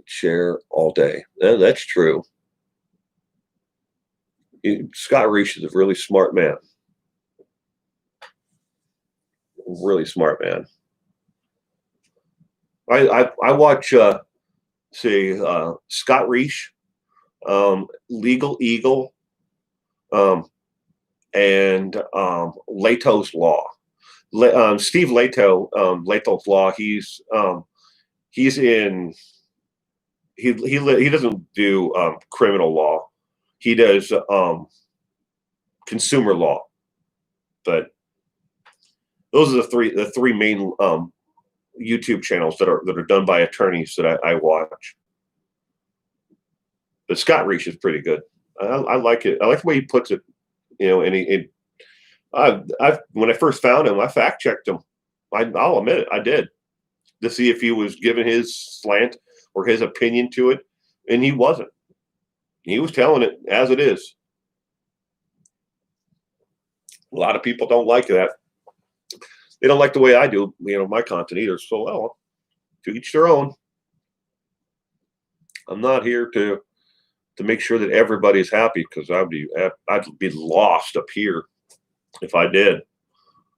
A: chair all day. That's true. Scott Reish is a really smart man. Really smart man. I watch Scott Reish, Legal Eagle, and Leto's Law. Steve Leto, Leto's Law. He's in. He doesn't do criminal law. He does consumer law. But those are the three main YouTube channels that are done by attorneys that I watch. But Scott Reish is pretty good. I like it. I like the way he puts it. And when I first found him, I fact checked him. I'll admit it, I did, to see if he was giving his slant or his opinion to it, and he wasn't. He was telling it as it is. A lot of people don't like that. They don't like the way I do, my content either. So, well, to each their own. I'm not here to make sure that everybody's happy, because I'd be lost up here if I did.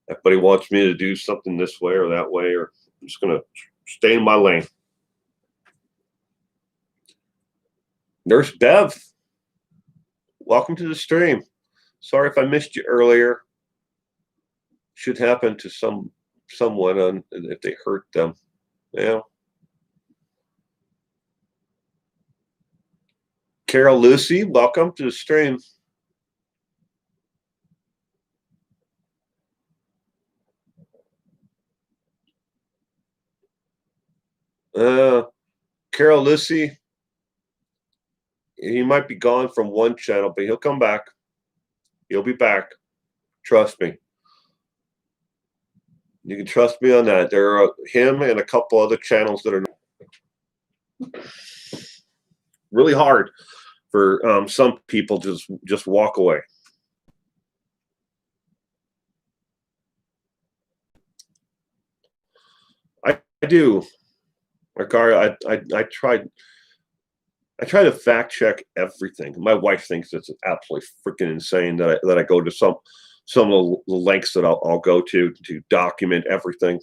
A: Everybody wants me to do something this way or that way, or I'm just gonna stay in my lane. Nurse Bev, welcome to the stream. Sorry if I missed you earlier. Should happen to someone if they hurt them. Yeah. Carol Lucy, welcome to the stream. Uh, Carol Lissy, he might be gone from one channel, but he'll come back. He'll be back. Trust me. You can trust me on that. There are him and a couple other channels that are really hard for some people to just walk away. I do. I try to fact check everything. My wife thinks it's absolutely freaking insane that I go to some of the lengths that I'll go to document everything.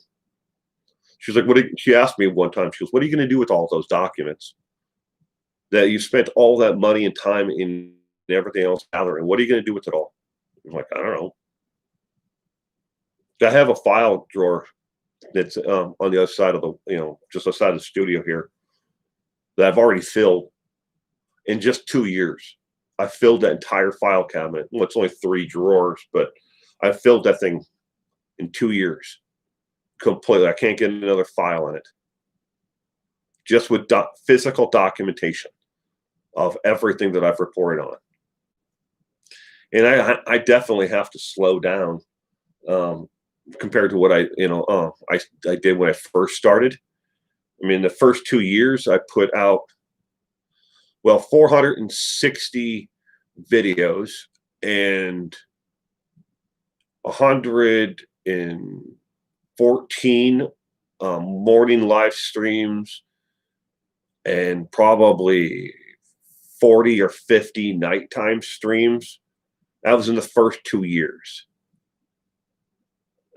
A: She's like, she asked me one time, she goes, "What are you going to do with all those documents that you spent all that money and time in and everything else gathering? What are you going to do with it all?" I'm like, "I don't know. I have a file drawer that's on the other side of just outside of the studio here that I've already filled in just 2 years. I filled that entire file cabinet. Well, it's only 3 drawers, but I filled that thing in 2 years completely. I can't get another file in it. Just with physical documentation of everything that I've reported on. And I definitely have to slow down compared to what I did when I first started. I mean, the first 2 years I put out 460 videos and 114 morning live streams and probably 40 or 50 nighttime streams. That was in the first 2 years.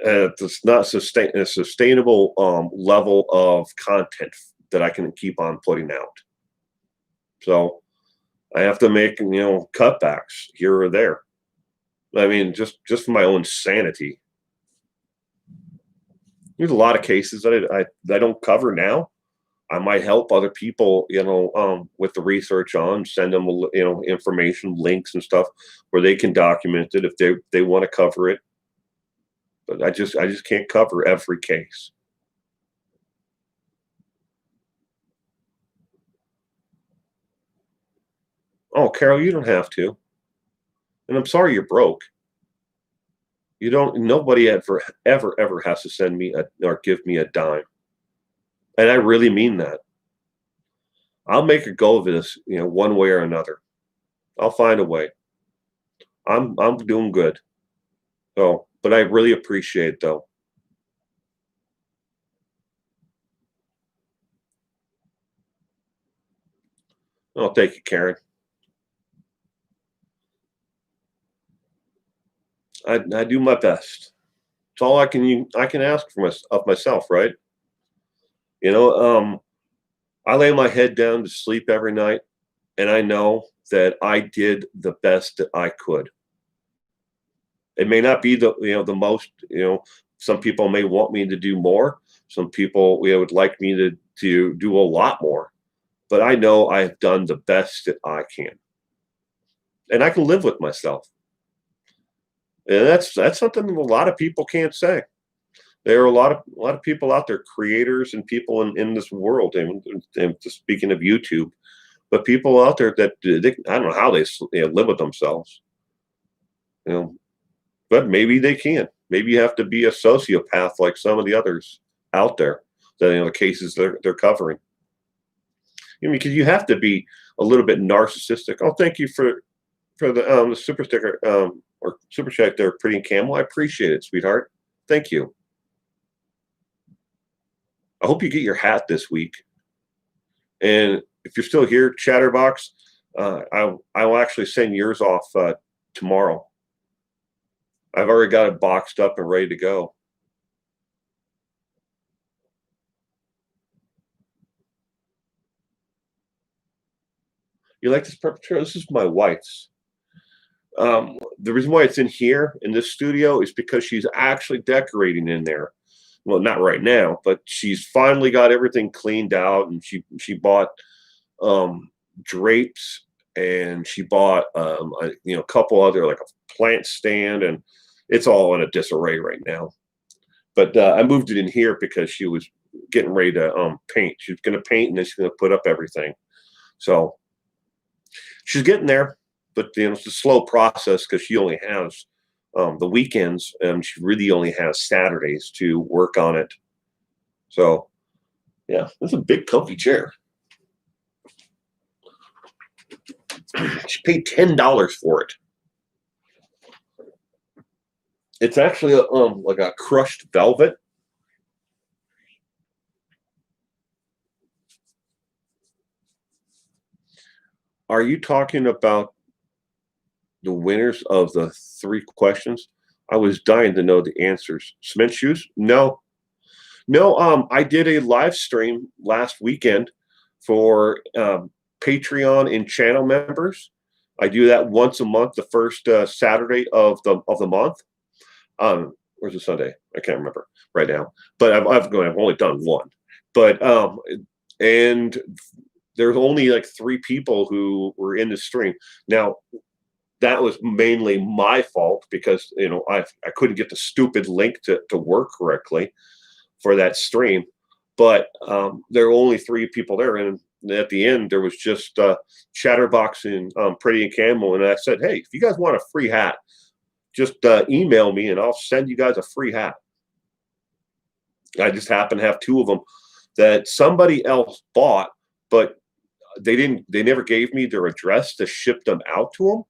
A: It's not a sustainable level of content that I can keep on putting out. So I have to make cutbacks here or there. I mean, just for my own sanity. There's a lot of cases that I don't cover now. I might help other people, with the research on, send them, information, links and stuff where they can document it if they want to cover it. But I just can't cover every case. Oh, Carol, you don't have to. And I'm sorry you're broke. You don't. Nobody ever has to send me or give me a dime. And I really mean that. I'll make a go of this, one way or another. I'll find a way. I'm doing good. So, but I really appreciate it, though. Oh, thank you, Karen. I do my best. It's all I can ask of myself, right? I lay my head down to sleep every night, and I know that I did the best that I could. It may not be the most, some people may want me to do more. Some people would like me to do a lot more. But I know I've done the best that I can. And I can live with myself. And that's something that a lot of people can't say. There are a lot of people out there, creators and people in this world, and just speaking of YouTube, but people out there that I don't know how they live with themselves. But maybe they can. Maybe you have to be a sociopath like some of the others out there, the cases they're covering. Because you have to be a little bit narcissistic. Oh, thank you for the super sticker or super chat there, Pretty Camel. I appreciate it, sweetheart. Thank you. I hope you get your hat this week. And if you're still here, Chatterbox, I will actually send yours off tomorrow. I've already got it boxed up and ready to go. You like this purple chair? This is my wife's. The reason why it's in here in this studio is because she's actually decorating in there. Well, not right now, but she's finally got everything cleaned out, and she bought drapes, and she bought a couple other, like a plant stand, and it's all in a disarray right now. But I moved it in here because she was getting ready to paint. She's going to paint and then she's going to put up everything. So she's getting there, but it's a slow process because she only has the weekends, and she really only has Saturdays to work on it. So yeah, it's a big comfy chair. She paid $10 for it. It's actually like a crushed velvet. Are you talking about the winners of the 3 questions? I was dying to know the answers. Cement shoes? No. No, I did a live stream last weekend for Patreon and channel members. I do that once a month, the first Saturday of the month. Where's the Sunday? I can't remember right now. But I've only done one. But and there's only like 3 people who were in the stream. Now, that was mainly my fault because I couldn't get the stupid link to work correctly for that stream. But there were only 3 people there, and at the end there was just Chatterbox and Pretty and Camel, and I said, hey, if you guys want a free hat, just email me and I'll send you guys a free hat. I just happen to have 2 of them that somebody else bought, but they never gave me their address to ship them out to them.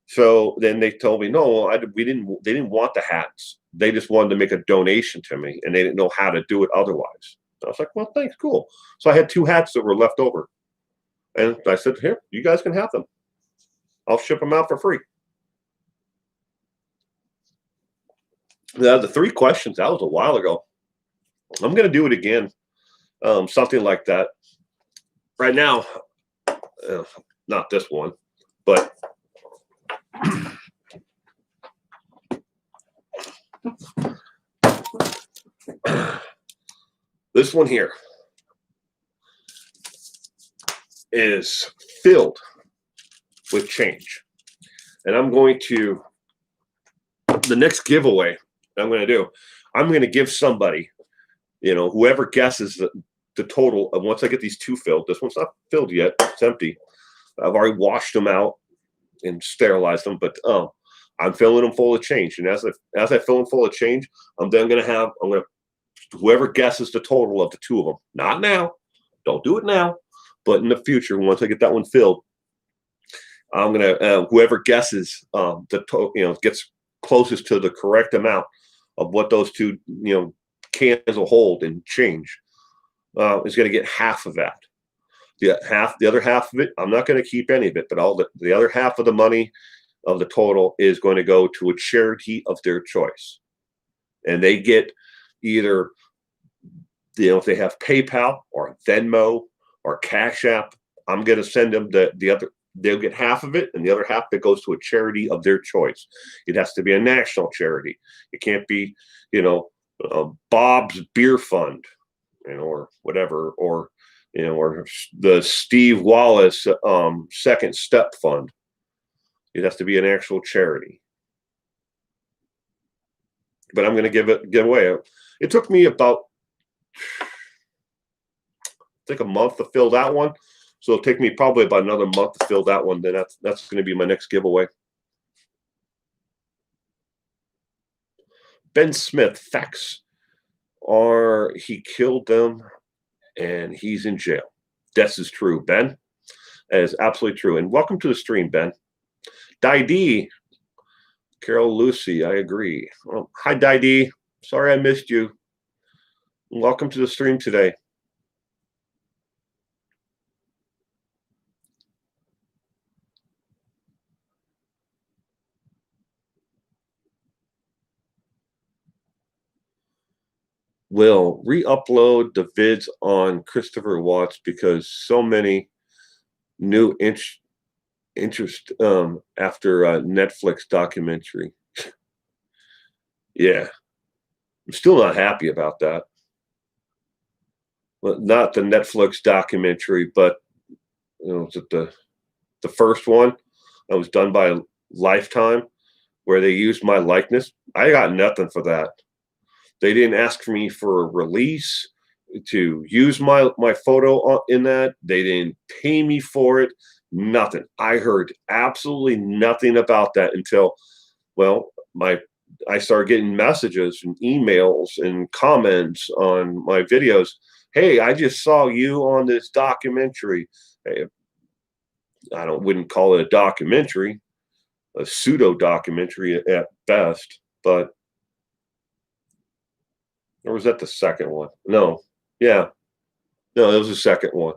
A: So then they told me, no, they didn't want the hats. They just wanted to make a donation to me, and they didn't know how to do it otherwise. I was like, well, thanks, cool. So I had 2 hats that were left over, and I said, here, you guys can have them. I'll ship them out for free. The 3 questions, that was a while ago. I'm going to do it again, something like that. Right now, not this one, but this one here is filled with change. And I'm going to, the next giveaway I'm going to do, I'm going to give somebody, whoever guesses the total of, once I get these 2 filled, this one's not filled yet, it's empty. I've already washed them out and sterilized them, but I'm filling them full of change. And as I fill them full of change, I'm going to whoever guesses the total of the 2 of them, not now, don't do it now, but in the future, once I get that one filled, I'm going to, whoever guesses the total, gets closest to the correct amount of what those 2, cans will hold and change, is going to get half of that. The other half of it, I'm not going to keep any of it, but all the other half of the money of the total is going to go to a charity of their choice. And they get either, if they have PayPal or Venmo or Cash App, I'm going to send them the other, they'll get half of it, and the other half that goes to a charity of their choice. It has to be a national charity. It can't be, Bob's Beer Fund, or whatever, or or the Steve Wallace Second Step Fund. It has to be an actual charity. But I'm going to give away. It took me about, I think, a month to fill that one. So it'll take me probably about another month to fill that one. Then that's going to be my next giveaway. Ben Smith, facts are he killed them and he's in jail. This is true, Ben. That is absolutely true. And welcome to the stream, Ben. Didi, Carol Lucy, I agree. Well, hi, Didi. Sorry I missed you. Welcome to the stream today. Will re-upload the vids on Christopher Watts because so many new interest after a Netflix documentary. Yeah, I'm still not happy about that. Well, not the Netflix documentary, but was it the first one that was done by Lifetime, where they used my likeness? I got nothing for that. They didn't ask me for a release. to use my photo in that. They didn't pay me for it. Nothing. I heard absolutely nothing about that until, well, I started getting messages and emails and comments on my videos. Hey, I just saw you on this documentary. Hey, I wouldn't call it a documentary, a pseudo documentary at best, but or was that the second one? No. Yeah. No, it was the second one.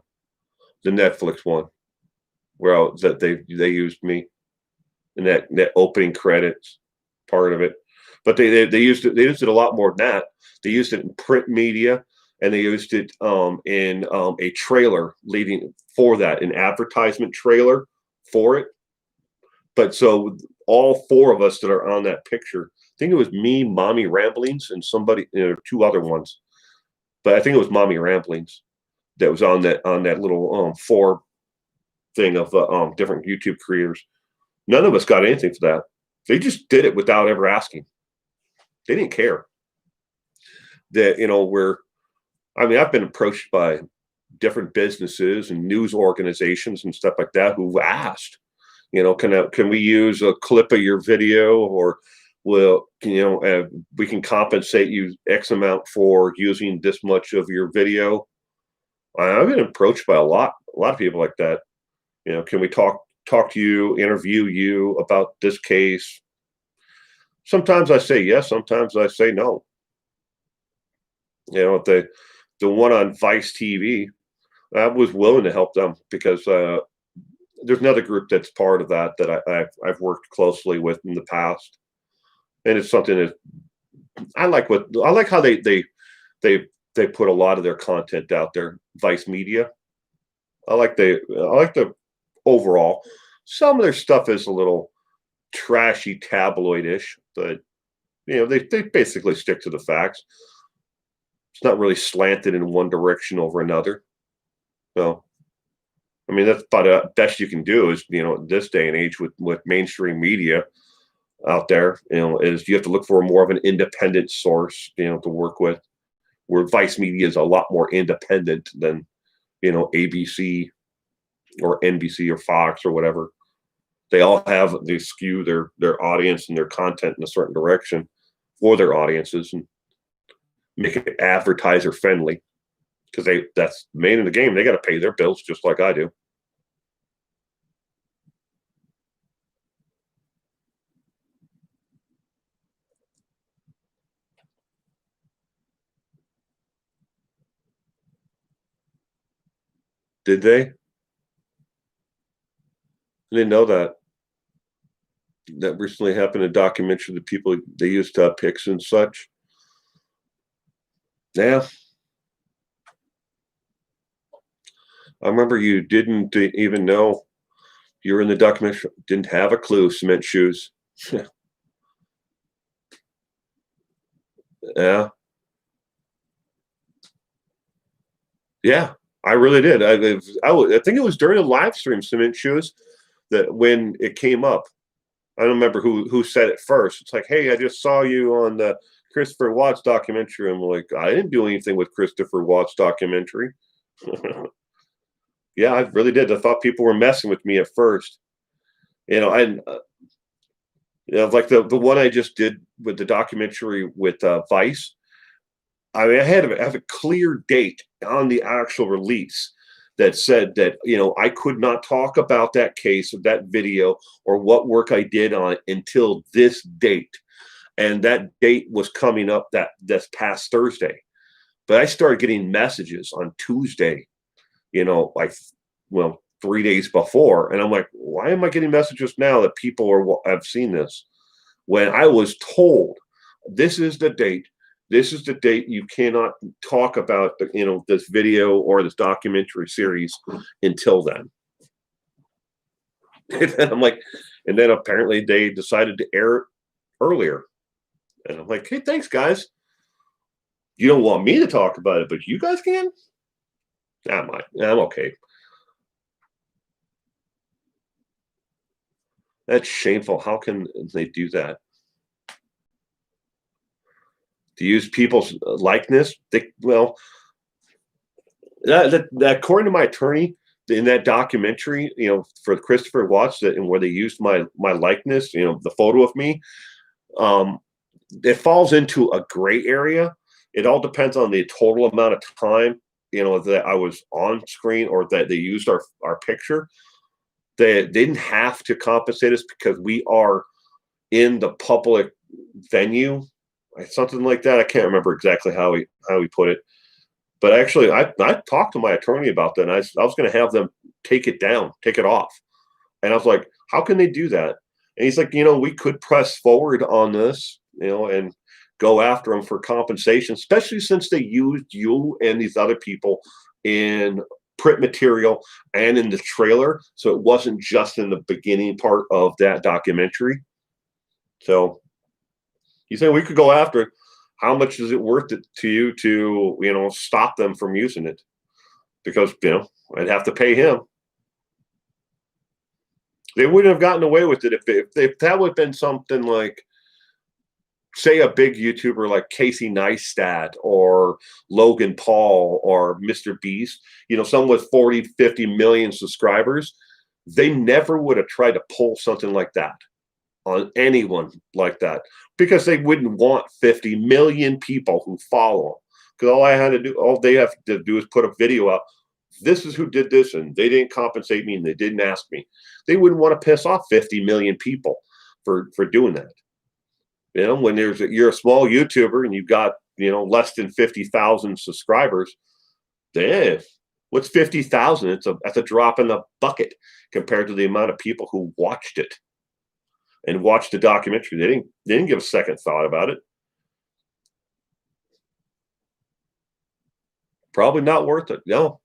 A: The Netflix one that they used me in that opening credits part of it. But they used it a lot more than that. They used it in print media, and they used it in a trailer leading for that, an advertisement trailer for it. But so all four of us that are on that picture, I think it was me, Mommy Ramblings, and somebody, two other ones. But I think it was Mommy Ramblings that was on that little four thing of different YouTube creators. None of us got anything for that. They just did it without ever asking. They didn't care. That I've been approached by different businesses and news organizations and stuff like that who've asked, can we use a clip of your video, or we can compensate you X amount for using this much of your video. I've been approached by a lot of people like that. Can we talk to you, interview you about this case? Sometimes I say yes, sometimes I say no. The one on Vice TV, I was willing to help them because there's another group that's part of that I've worked closely with in the past, and it's something that I like. I like how they put a lot of their content out there. Vice Media, I like the overall. Some of their stuff is a little trashy, tabloidish, but they basically stick to the facts. It's not really slanted in one direction over another. So, I mean, that's about the best you can do is, this day and age with mainstream media out there, is you have to look for more of an independent source, to work with, where Vice Media is a lot more independent than, ABC or NBC or Fox or whatever. They all they skew their audience and their content in a certain direction for their audiences and make it advertiser friendly, because that's the main in the game. They got to pay their bills just like I do. Did they? I didn't know that. That recently happened, a documentary that people they used pics and such. Yeah. I remember you didn't even know you were in the documentary. Didn't have a clue. Cement shoes. Yeah. Yeah. I really did. I think it was during a live stream, Cement Shoes, that when it came up. I don't remember who said it first. It's like, hey, I just saw you on the Christopher Watts documentary. I'm like, I didn't do anything with Christopher Watts documentary. Yeah, I really did. I thought people were messing with me at first. And like the one I just did with the documentary with Vice. I mean, I have a clear date on the actual release that said that I could not talk about that case or that video or what work I did on it until this date, and that date was coming up this past Thursday. But I started getting messages on Tuesday, like 3 days before, and I'm like, why am I getting messages now that people have seen this when I was told this is the date? This is the date you cannot talk about this video or this documentary series until then. And then I'm like, and then apparently they decided to air it earlier. And I'm like, hey, thanks, guys. You don't want me to talk about it, but you guys can? I'm okay. That's shameful. How can they do that? To use people's likeness? According to my attorney, in that documentary, for Christopher Watts, and where they used my likeness, the photo of me, um, it falls into a gray area. It all depends on the total amount of time, that I was on screen or that they used our picture. They didn't have to compensate us because we are in the public venue, something like that. I can't remember exactly how he put it. But actually, I talked to my attorney about that, and I was going to have them take it down, take it off. And I was like, how can they do that? And he's like, we could press forward on this, and go after them for compensation, especially since they used you and these other people in print material and in the trailer. So it wasn't just in the beginning part of that documentary. So he said we could go after it. How much is it worth it to you to, stop them from using it? Because, I'd have to pay him. They wouldn't have gotten away with it if that would have been something like, say, a big YouTuber like Casey Neistat or Logan Paul or Mr. Beast, someone with 40, 50 million subscribers. They never would have tried to pull something like that on anyone like that, because they wouldn't want 50 million people who follow them. Because all they have to do is put a video up. This is who did this, and they didn't compensate me, and they didn't ask me. They wouldn't want to piss off 50 million people for doing that. When you're a small YouTuber and you've got less than 50,000 subscribers, then what's 50,000? That's a drop in the bucket compared to the amount of people who watched it and watched the documentary. They didn't give a second thought about it. Probably not worth it. No,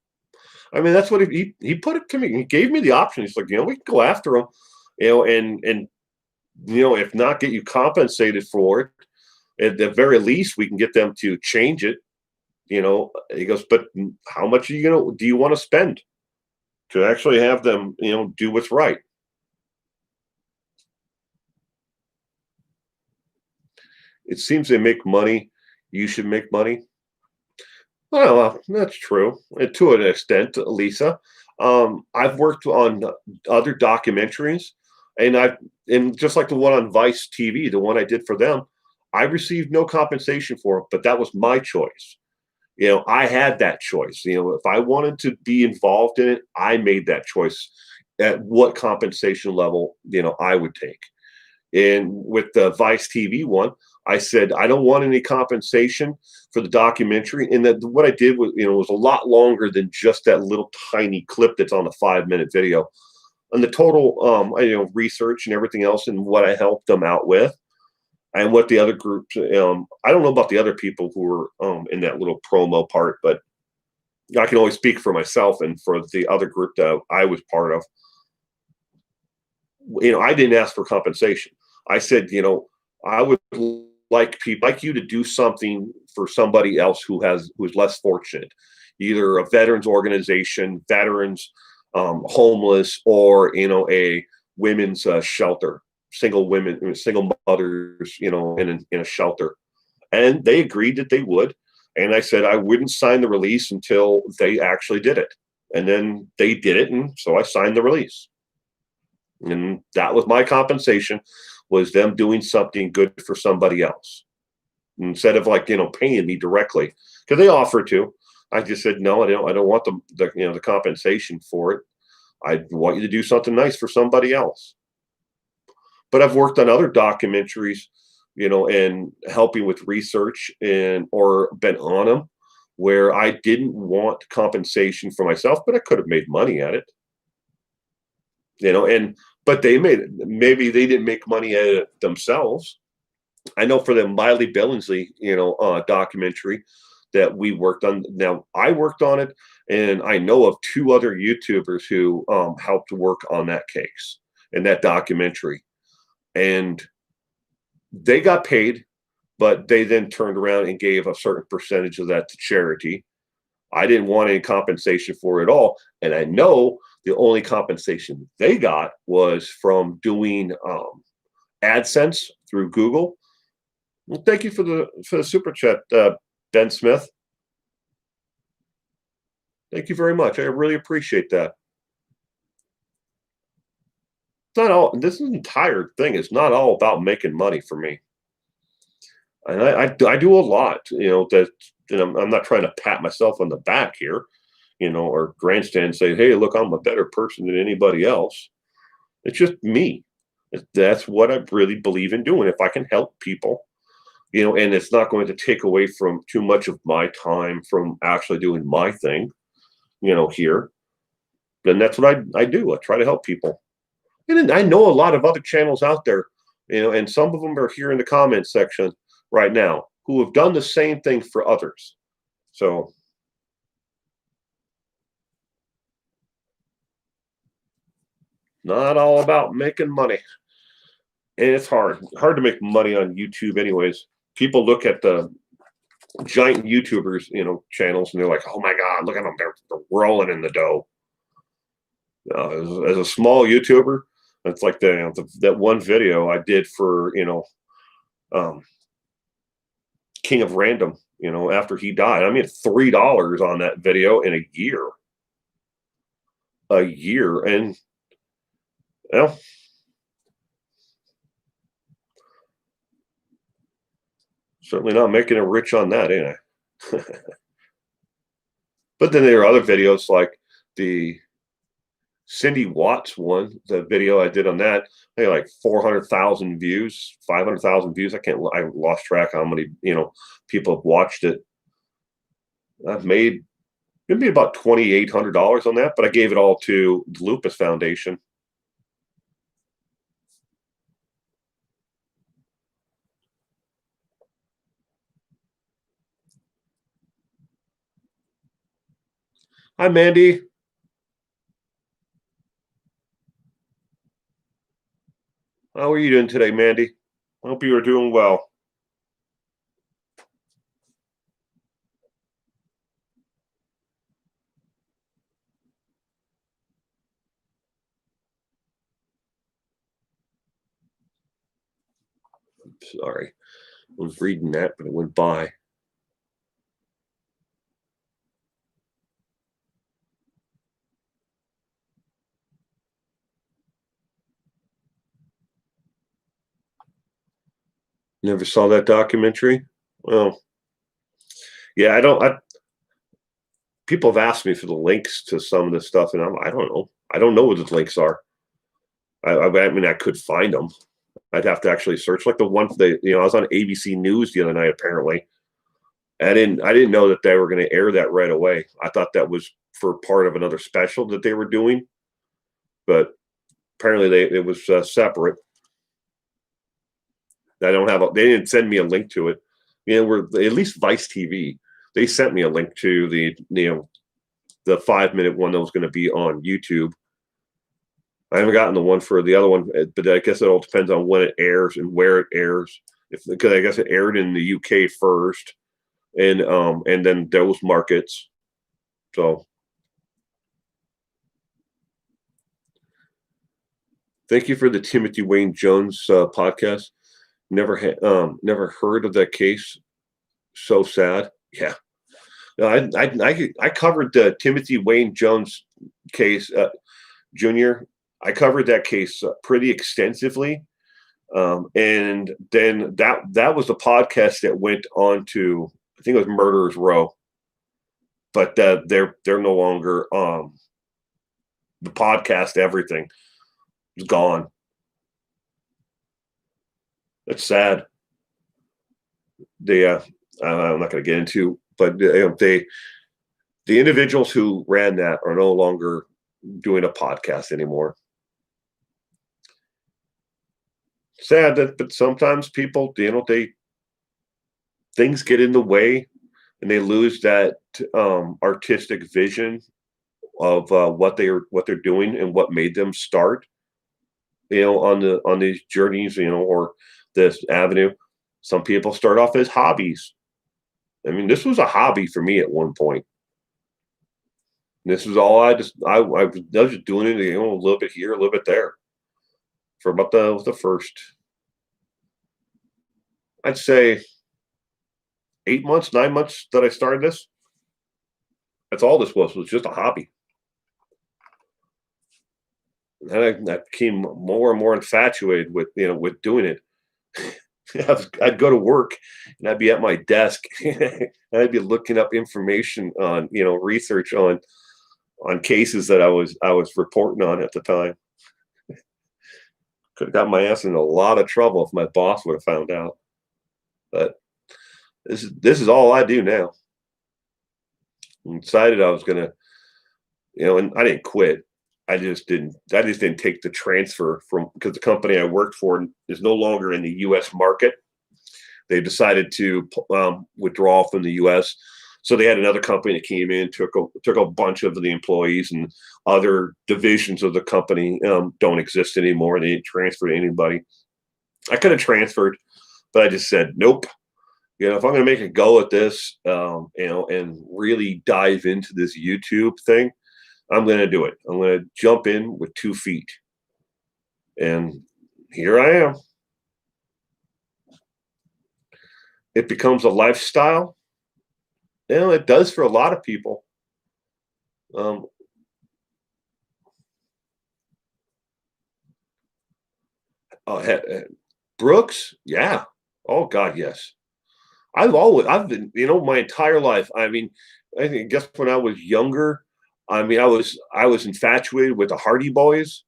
A: I mean, that's what he put it to me. He gave me the option. He's like, we can go after him, and if not get you compensated for it, at the very least, we can get them to change it. He goes, but how much do you want to spend to actually have them, do what's right? It seems they make money. You should make money. Well, that's true, to an extent, Lisa. I've worked on other documentaries, and just like the one on Vice TV, the one I did for them, I received no compensation for it, but that was my choice. I had that choice. If I wanted to be involved in it, I made that choice at what compensation level, I would take. And with the Vice TV one, I said, I don't want any compensation for the documentary. And that what I did was a lot longer than just that little tiny clip that's on the 5-minute video. And the total, research and everything else and what I helped them out with and what the other groups, I don't know about the other people who were in that little promo part, but I can only speak for myself and for the other group that I was part of. I didn't ask for compensation. I said, I would like people like you to do something for somebody else who's less fortunate, either a veterans organization, veterans, homeless, or a women's shelter, single mothers, in a shelter. And they agreed that they would. And I said I wouldn't sign the release until they actually did it. And then they did it, and so I signed the release. And that was my compensation, was them doing something good for somebody else instead of paying me directly, because they offered to. I just said no. I don't want the compensation for it. I want you to do something nice for somebody else. But I've worked on other documentaries, and helping with research or been on them where I didn't want compensation for myself, but I could have made money at it. But maybe they didn't make money at it themselves. I know for the Miley Billingsley, documentary that we worked on. Now I worked on it, and I know of 2 other YouTubers who helped work on that case and that documentary, and they got paid, but they then turned around and gave a certain percentage of that to charity. I didn't want any compensation for it all, and I know the only compensation they got was from doing AdSense through Google. Well, thank you for the super chat, Ben Smith. Thank you very much. I really appreciate that. It's not all this entire thing is not all about making money for me. And I do a lot, that and I'm not trying to pat myself on the back here, or grandstand and say, hey, look, I'm a better person than anybody else. It's just me. That's what I really believe in doing. If I can help people, and it's not going to take away from too much of my time from actually doing my thing, here, then that's what I do. I try to help people. And then I know a lot of other channels out there, and some of them are here in the comments section right now who have done the same thing for others. So not all about making money. And it's hard to make money on YouTube anyways. People look at the giant YouTubers, channels, and they're like, oh my God, look at them. They're rolling in the dough. As a small YouTuber, it's like that one video I did for, um, King of Random, after he died. I made $3 on that video in a year. A year. And well, certainly not making it rich on that, ain't I? But then there are other videos like the Cindy Watts one, the video I did on that, I had like 400,000 views, 500,000 views. I lost track how many, people have watched it. I've made maybe about $2,800 on that, but I gave it all to the Lupus Foundation. Hi, Mandy. How are you doing today, Mandy? I hope you are doing well. Sorry. I was reading that, but it went by. Never saw that documentary? Well, yeah, people have asked me for the links to some of this stuff, and I don't know. I don't know what the links are. I mean, I could find them. I'd have to actually search. Like the one I was on ABC News the other night. Apparently, I didn't know that they were going to air that right away. I thought that was for part of another special that they were doing, but apparently it was separate. I don't have. They didn't send me a link to it. We're at least Vice TV. They sent me a link to the 5-minute one that was going to be on YouTube. I haven't gotten the one for the other one, but I guess it all depends on when it airs and where it airs. Because I guess it aired in the UK first, and then those markets. So thank you for the Timothy Wayne Jones podcast. Never heard of that case. So sad. Yeah. No, I covered the Timothy Wayne Jones case, Junior. I covered that case pretty extensively, and then that was the podcast that went on to, I think it was Murderers Row, but they're no longer the podcast. Everything is gone. It's sad. I'm not going to get into, but the individuals who ran that are no longer doing a podcast anymore. Sad that, but sometimes people, things get in the way, and they lose that artistic vision of what they're doing and what made them start, on these journeys, or this avenue. Some people start off as hobbies. I mean, this was a hobby for me at one point. This was all I was just doing it, a little bit here, a little bit there, for about the first, I'd say, 8 months, 9 months that I started this. That's all this was just a hobby. And I became more and more infatuated with, with doing it. I'd go to work and I'd be at my desk and I'd be looking up information on, research on cases that I was reporting on at the time. Could have got my ass in a lot of trouble if my boss would have found out. But this is all I do now. I decided I was gonna, and I didn't quit. I just didn't take the transfer from, because the company I worked for is no longer in the US market. They decided to withdraw from the US. So they had another company that came in, took a bunch of the employees, and other divisions of the company don't exist anymore. They didn't transfer to anybody. I could have transferred, but I just said nope. If I'm going to make a go at this, and really dive into this YouTube thing, I'm going to do it. I'm going to jump in with 2 feet, and here I am. It becomes a lifestyle. It does for a lot of people. Um, Brooks, yeah. Oh God, yes. I've been, my entire life. I mean, I guess when I was younger, I mean, I was infatuated with the Hardy Boys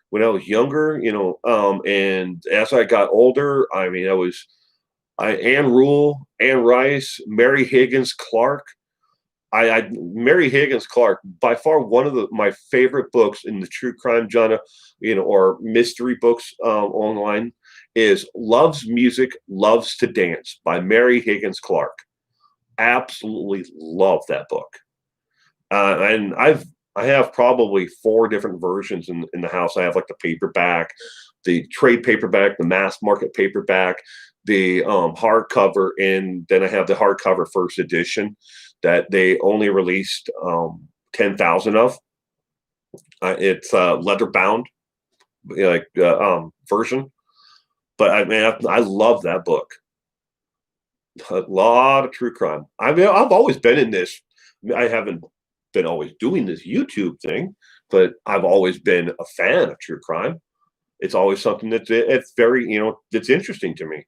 A: when I was younger, and as I got older, I mean, Ann Rule, Ann Rice, Mary Higgins Clark. Mary Higgins Clark, by far one of my favorite books in the true crime genre, or mystery books online, is Loves Music, Loves to Dance by Mary Higgins Clark. Absolutely love that book. And I have probably 4 different versions in the house. I have like the paperback, the trade paperback, the mass market paperback, the hardcover, and then I have the hardcover first edition that they only released 10,000 of. It's leather bound, like version. But I mean, I love that book. A lot of true crime. I mean, I've always been in this. I haven't been always doing this YouTube thing, but I've always been a fan of true crime. It's always something it's very, that's interesting to me.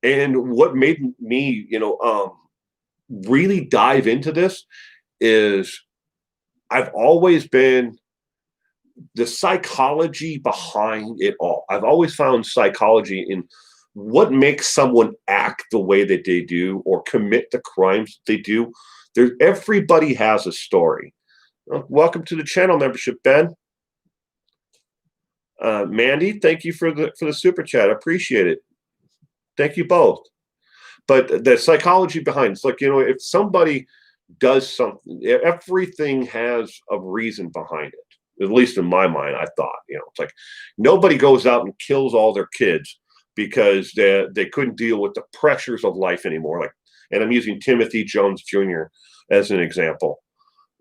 A: And what made me, really dive into this is I've always been the psychology behind it all. I've always found psychology in what makes someone act the way that they do or commit the crimes they do. Everybody has a story. Welcome to the channel membership, Ben. Mandy, thank you for the super chat. I appreciate it. Thank you both. But the psychology behind it's like, if somebody does something, everything has a reason behind it. At least in my mind, I thought, it's like nobody goes out and kills all their kids because they couldn't deal with the pressures of life anymore. Like, and I'm using Timothy Jones Jr. as an example.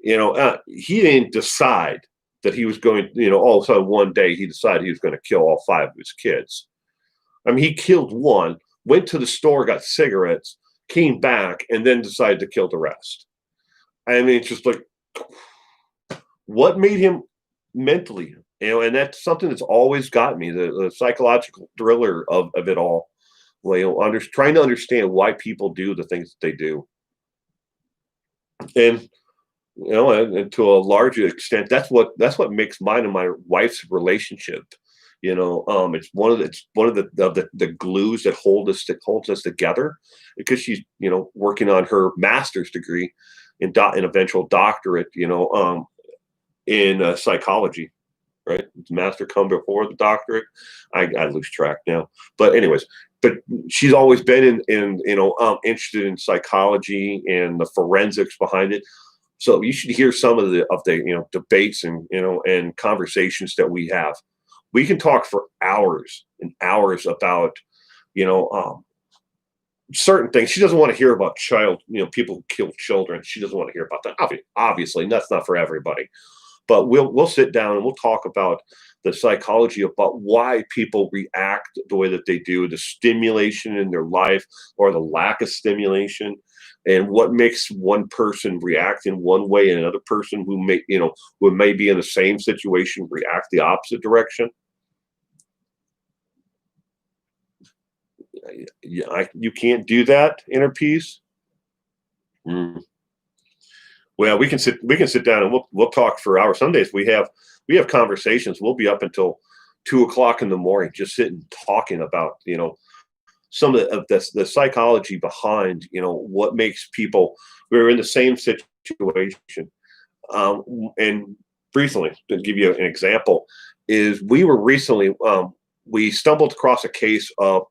A: He didn't decide that he was going, all of a sudden one day he decided he was going to kill all 5 of his kids. I mean, he killed one, went to the store, got cigarettes, came back, and then decided to kill the rest. I mean, it's just like, what made him mentally, and that's something that's always got me, the psychological thriller of it all. Well, trying to understand why people do the things that they do. And, and to a large extent, that's what makes mine and my wife's relationship. It's one of the glues that holds us together, because she's working on her master's degree in eventual doctorate, in psychology, right? Master come before the doctorate. I lose track now, but anyways, she's always been interested in psychology and the forensics behind it. So you should hear some of the debates and conversations that we have. We can talk for hours and hours about, certain things. She doesn't want to hear about people who kill children. She doesn't want to hear about that. Obviously, and that's not for everybody. But we'll sit down and we'll talk about the psychology about why people react the way that they do, the stimulation in their life or the lack of stimulation, and what makes one person react in one way and another person who may be in the same situation react the opposite direction. You can't do that, inner peace. Mm. Well, we can sit down and we'll talk for hours. Some days we have conversations. We'll be up until 2 o'clock in the morning, just sitting talking about some of the psychology behind what makes people who are in the same situation. And recently, to give you an example, is we stumbled across a case of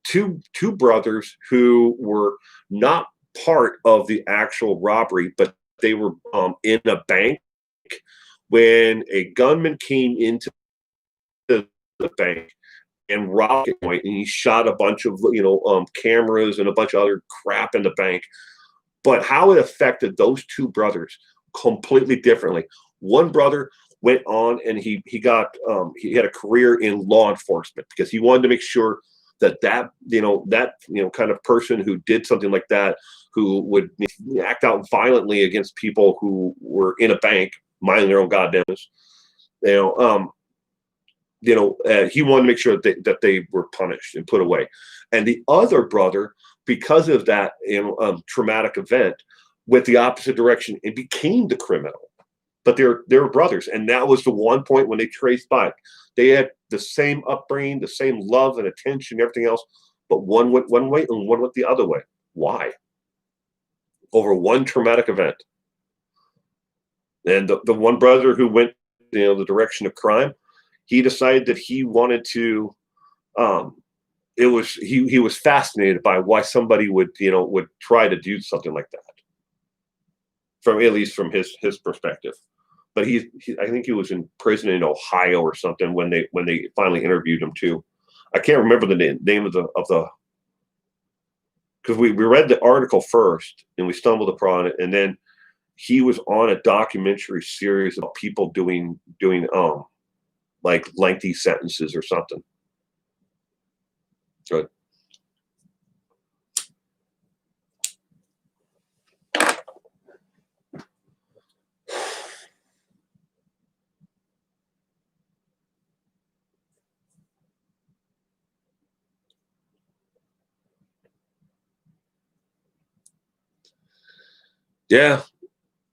A: two brothers who were not part of the actual robbery, but they were in a bank when a gunman came into the bank and robbed it, and he shot a bunch of cameras and a bunch of other crap in the bank. But how it affected those two brothers completely differently. One brother went on and he had a career in law enforcement because he wanted to make sure that kind of person who did something like that, who would act out violently against people who were in a bank minding their own goddamn business, he wanted to make sure that they were punished and put away. And the other brother, because of that traumatic event, went the opposite direction and became the criminal. But they were brothers, and that was the one point when they traced back. They had the same upbringing, the same love and attention, everything else, but one went one way and one went the other way. Why? Over one traumatic event. And the one brother who went the direction of crime, he decided that he wanted to he was fascinated by why somebody would try to do something like that, at least from his perspective. But I think he was in prison in Ohio or something when they finally interviewed him too. I can't remember the name of the because we read the article first and we stumbled upon it, and then he was on a documentary series about people doing like lengthy sentences or something. Good. Yeah,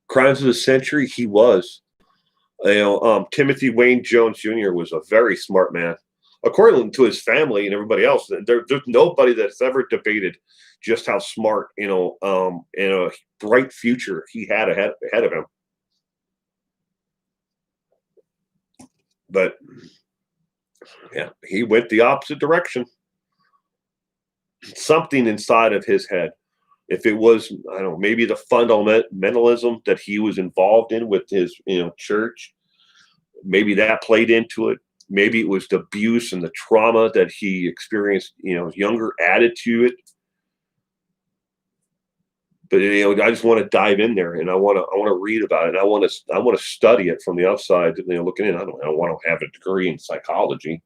A: crimes of the century. He was. Timothy Wayne Jones Jr. was a very smart man, according to his family and everybody else. There's nobody that's ever debated just how smart, and a bright future he had ahead of him. But yeah, he went the opposite direction. Something inside of his head, if it was, I don't know, maybe the fundamentalism that he was involved in with his church, maybe that played into it. Maybe it was the abuse and the trauma that he experienced younger, added to it. But I just want to dive in there, and I want to read about it. I want to study it from the outside, looking in. I don't want to have a degree in psychology.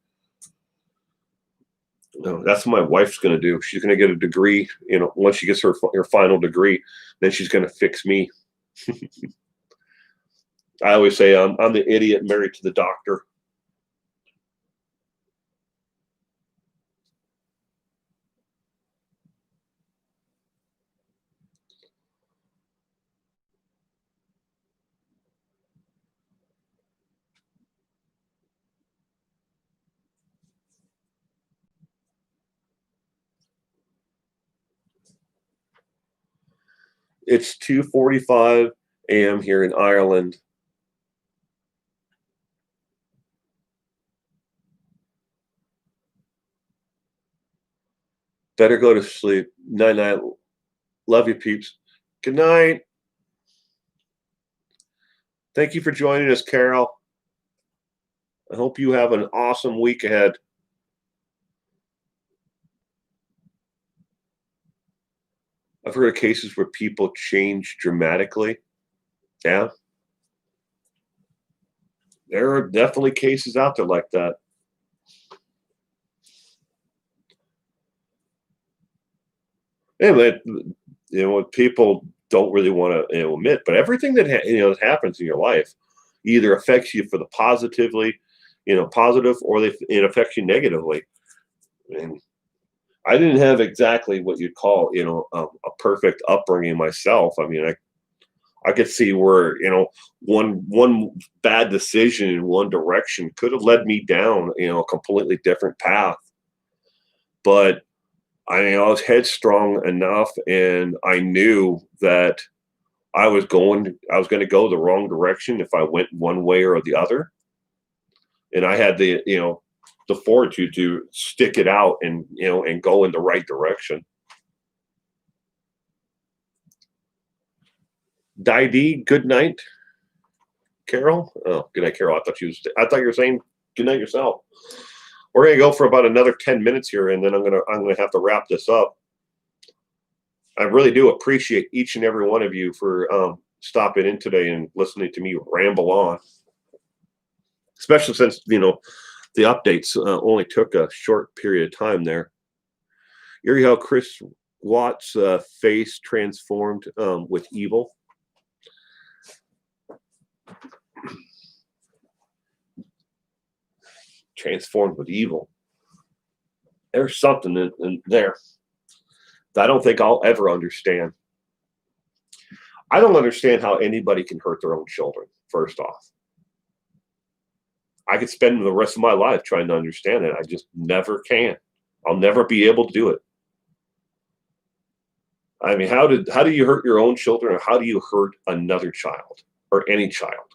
A: No, that's what my wife's going to do. She's going to get a degree. Once she gets her final degree, then she's going to fix me. I always say I'm the idiot married to the doctor. It's 2:45 a.m. here in Ireland. Better go to sleep. Night night. Love you, peeps. Good night. Thank you for joining us, Carol. I hope you have an awesome week ahead. I've heard of cases where people change dramatically. Yeah. There are definitely cases out there like that. Anyway, what people don't really want to admit, but everything that that happens in your life either affects you for the positive, or it affects you negatively. And I didn't have exactly what you'd call, a perfect upbringing myself. I mean, I could see where, one bad decision in one direction could have led me down, a completely different path. But I mean, I was headstrong enough, and I knew that I was going to go the wrong direction if I went one way or the other. And I had the fortitude to stick it out and go in the right direction. Didi, good night, Carol. Oh, good night, Carol. I thought you were saying good night yourself. We're gonna go for about another 10 minutes here, and then I'm gonna have to wrap this up. I really do appreciate each and every one of you for stopping in today and listening to me ramble on, especially since the updates only took a short period of time there. Hear how Chris Watt's face transformed with evil. Transformed with evil. There's something in there that I don't think I'll ever understand. I don't understand how anybody can hurt their own children, first off. I could spend the rest of my life trying to understand it. I just never can. I'll never be able to do it. I mean, how do you hurt your own children, or how do you hurt another child or any child?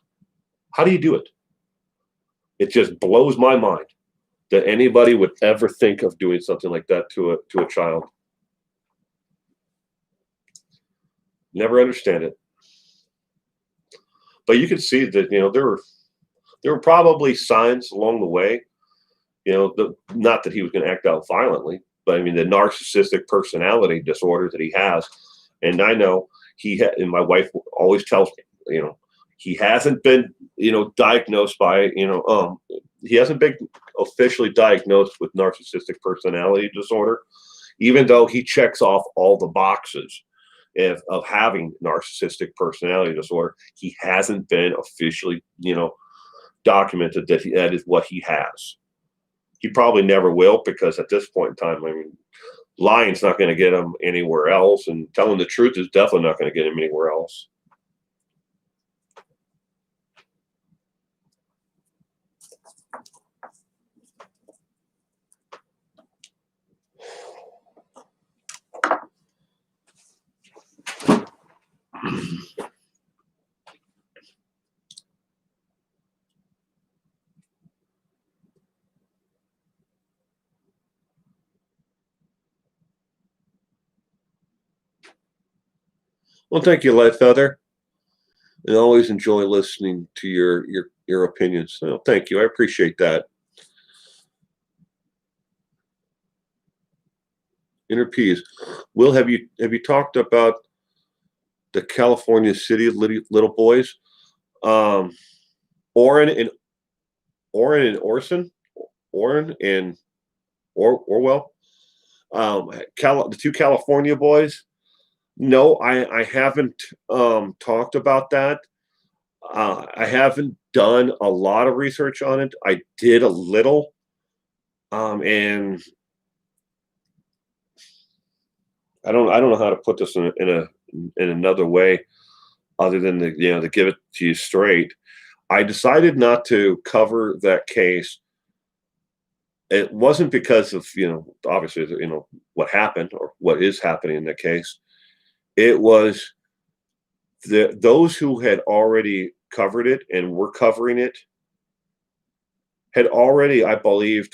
A: How do you do it? It just blows my mind that anybody would ever think of doing something like that to a child. Never understand it. But you can see that there were probably signs along the way. Not that he was going to act out violently, but I mean the narcissistic personality disorder that he has. And I know and my wife always tells me, he hasn't been, diagnosed by, he hasn't been officially diagnosed with narcissistic personality disorder, even though he checks off all the boxes of having narcissistic personality disorder. He hasn't been officially, documented that that is what he has. He probably never will, because at this point in time, I mean, lying's not going to get him anywhere else, and telling the truth is definitely not going to get him anywhere else. Well, thank you, Light Feather. I always enjoy listening to your opinions. So thank you. I appreciate that. Inner peace. Will, have you talked about the California City little boys? Um, Oren and Oren and Orwell. The two California boys. No, I haven't talked about that. I haven't done a lot of research on it. I did a little, and I don't know how to put this in another way other than to give it to you straight. I decided not to cover that case. It wasn't because of obviously what happened or what is happening in the case. It was those who had already covered it and were covering it had already, I believed,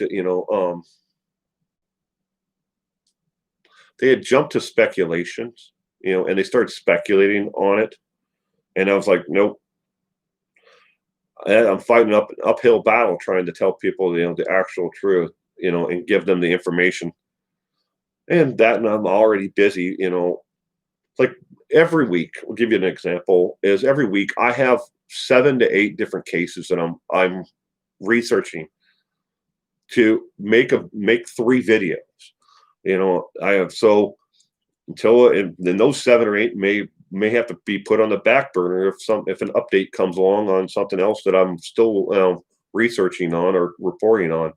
A: they had jumped to speculations, and they started speculating on it. And I was like, nope. I'm fighting an uphill battle trying to tell people, the actual truth, and give them the information. And I'm already busy, like every week. I'll give you an example. Is every week I have 7 to 8 different cases that I'm researching to make 3 videos. I have until and then those 7 or 8 may have to be put on the back burner if an update comes along on something else that I'm still researching on or reporting on.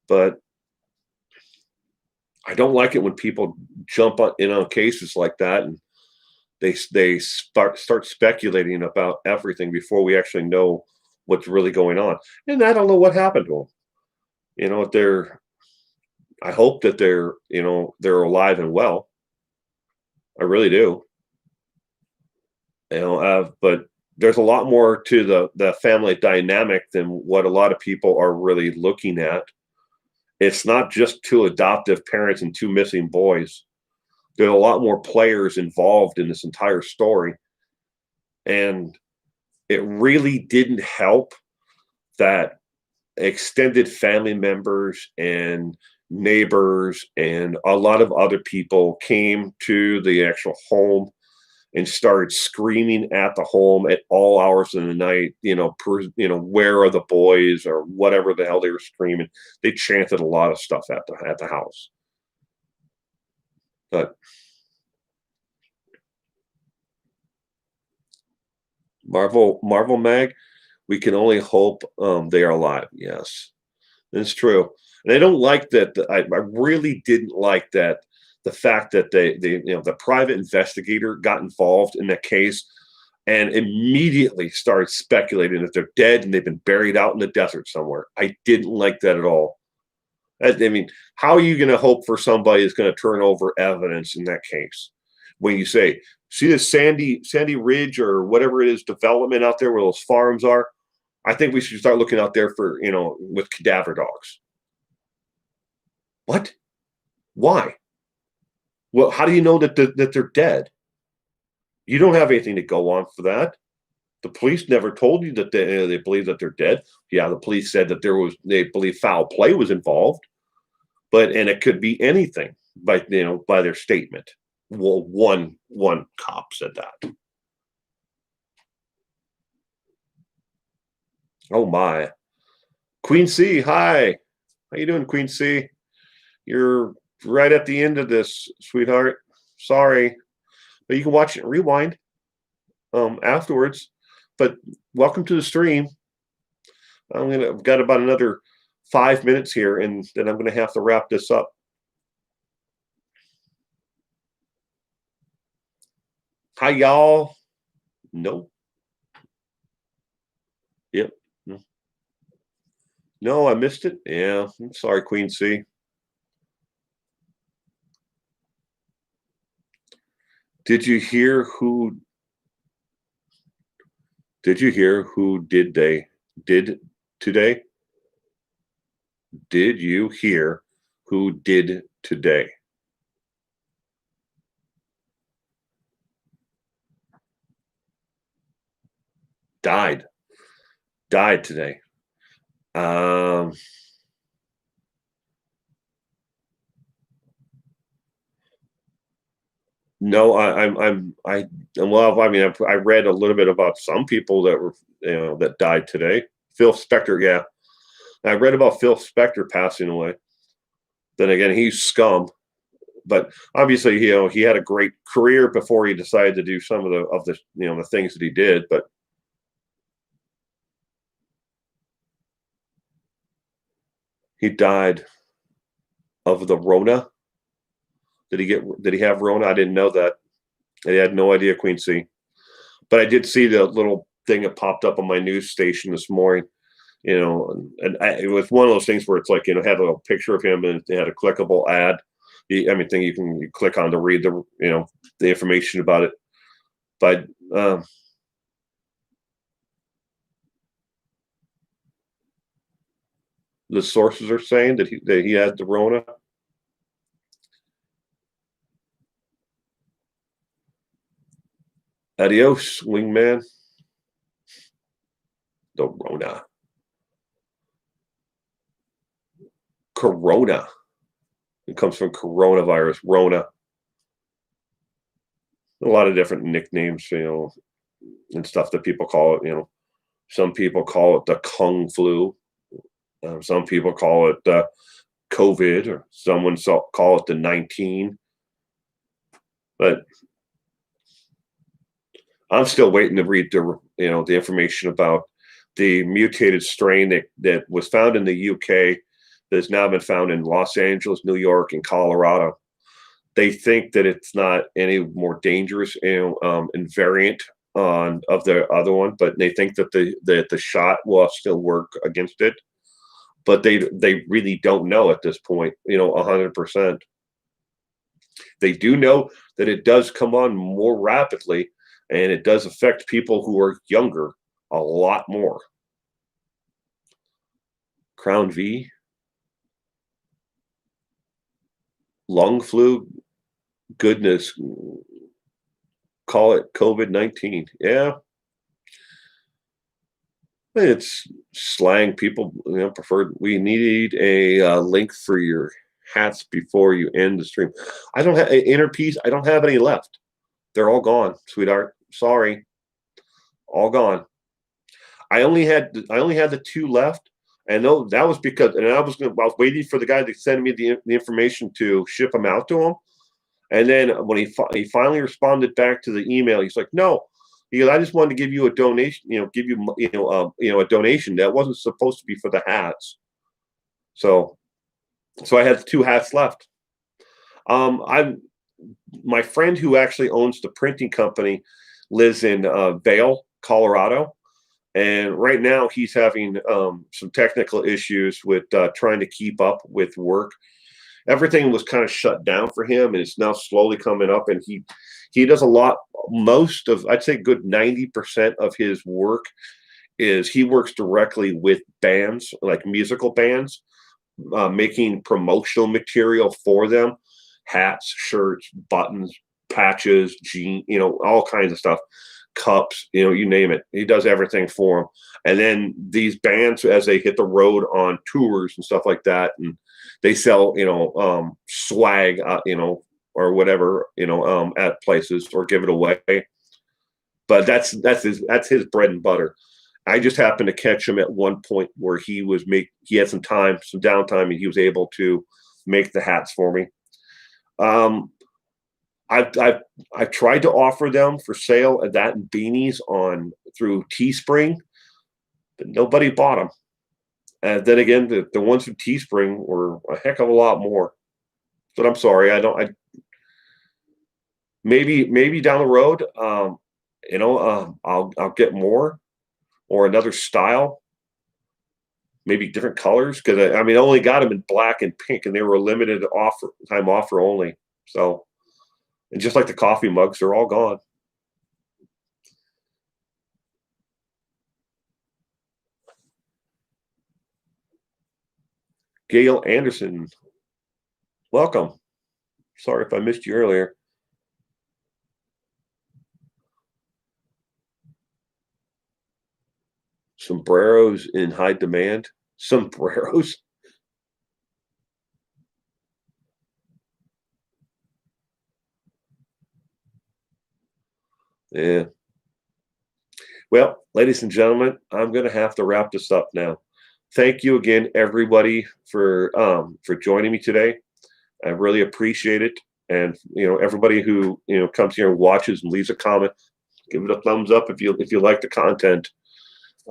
A: But I don't like it when people jump in on cases like that and they start speculating about everything before we actually know what's really going on. And I don't know what happened to them. They're I hope that they're alive and well. I really do. But there's a lot more to the family dynamic than what a lot of people are really looking at. It's not just two adoptive parents and two missing boys. There are a lot more players involved in this entire story. And it really didn't help that extended family members and neighbors and a lot of other people came to the actual home and started screaming at the home at all hours of the night, where are the boys or whatever the hell they were screaming. They chanted a lot of stuff at the house. But Marvel Mag, we can only hope they are alive. Yes, it's true. And I don't like that. I really didn't like that. The fact that the private investigator got involved in that case and immediately started speculating that they're dead and they've been buried out in the desert somewhere. I didn't like that at all. I mean, how are you going to hope for somebody that's going to turn over evidence in that case? When you say, see this Sandy Ridge or whatever it is development out there where those farms are, I think we should start looking out there for, with cadaver dogs. What? Why? Well, how do you know that they're dead? You don't have anything to go on for that. The police never told you that they believe that they're dead. Yeah, the police said that they believe foul play was involved, and it could be anything by their statement. Well, one cop said that. Oh my. Queen C, hi. How you doing, Queen C? You're right at the end of this, sweetheart. Sorry. But you can watch it rewind afterwards. But welcome to the stream. I've got about another 5 minutes here, and then I'm gonna have to wrap this up. Hi, y'all. No. Yep. No, I missed it. Yeah, I'm sorry, Queen C. Did you hear who did they did today? Did you hear who did today? Died today. No, well, I mean, I read a little bit about some people that were, that died today. Phil Spector, yeah. I read about Phil Spector passing away. Then again, he's scum. But obviously, he had a great career before he decided to do some of the things that he did. But he died of the Rona. Did he have Rona? I didn't know that. I had no idea, Queen C. But I did see the little thing that popped up on my news station this morning. It was one of those things where it's like, had a little picture of him and it had a clickable ad. Thing you click on to read the information about it. But the sources are saying that he had the Rona. Adios, wingman. The Rona. Corona. It comes from coronavirus, Rona. A lot of different nicknames, and stuff that people call it. Some people call it the Kung flu. Some people call it COVID, or someone call it the 19. But I'm still waiting to read the information about the mutated strain that was found in the UK that has now been found in Los Angeles, New York, and Colorado. They think that it's not any more dangerous, and variant on of the other one, but they think that the shot will still work against it. But they really don't know at this point, 100%. They do know that it does come on more rapidly, and it does affect people who are younger a lot more. Crown V, lung flu, goodness, call it COVID-19. Yeah, it's slang. People, prefer. We need a link for your hats before you end the stream. I don't have inner peace. I don't have any left. They're all gone, sweetheart. Sorry, all gone. I only had the two left, and no, that was because, and I was waiting for the guy to send me the information to ship them out to him, and then when he finally responded back to the email, he's like, no. He goes, I just wanted to give you a donation, give you, a donation that wasn't supposed to be for the hats. So I had two hats left. I'm My friend who actually owns the printing company lives in Vail, Colorado, and right now he's having some technical issues with trying to keep up with work. Everything was kind of shut down for him, and it's now slowly coming up. And he does a lot. Most of, I'd say, good 90% of his work is he works directly with bands, like musical bands, making promotional material for them, hats, shirts, buttons, patches, all kinds of stuff, cups, you name it. He does everything for them. And then these bands, as they hit the road on tours and stuff like that, and they sell, swag, or whatever, at places, or give it away. But that's his bread and butter. I just happened to catch him at one point where he had some downtime, and he was able to make the hats for me. I've tried to offer them for sale, and that and beanies through Teespring, but nobody bought them. And then again, the ones from Teespring were a heck of a lot more. But I'm sorry, maybe down the road, I'll get more, or another style, maybe different colors, because I only got them in black and pink, and they were a limited time offer only. So, and just like the coffee mugs, they're all gone. Gail Anderson, welcome. Sorry if I missed you earlier. Sombreros in high demand. Sombreros. Yeah. Well, ladies and gentlemen, I'm going to have to wrap this up now. Thank you again, everybody, for joining me today. I really appreciate it. And everybody who comes here and watches and leaves a comment, give it a thumbs up if you like the content.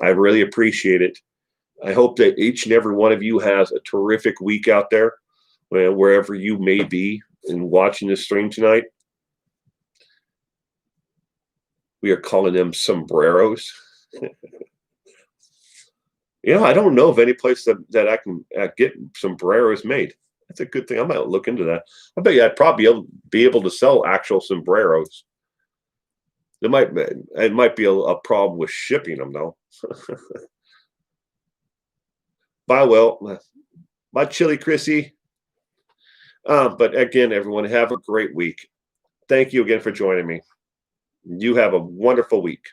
A: I really appreciate it. I hope that each and every one of you has a terrific week out there, wherever you may be in watching this stream tonight. We are calling them sombreros. I don't know of any place that I can get sombreros made. That's a good thing. I might look into that. I bet you I'd probably be able to sell actual sombreros. It might be a problem with shipping them, though. Bye, Will. Bye, Chili Chrissy. But again, everyone, have a great week. Thank you again for joining me. You have a wonderful week.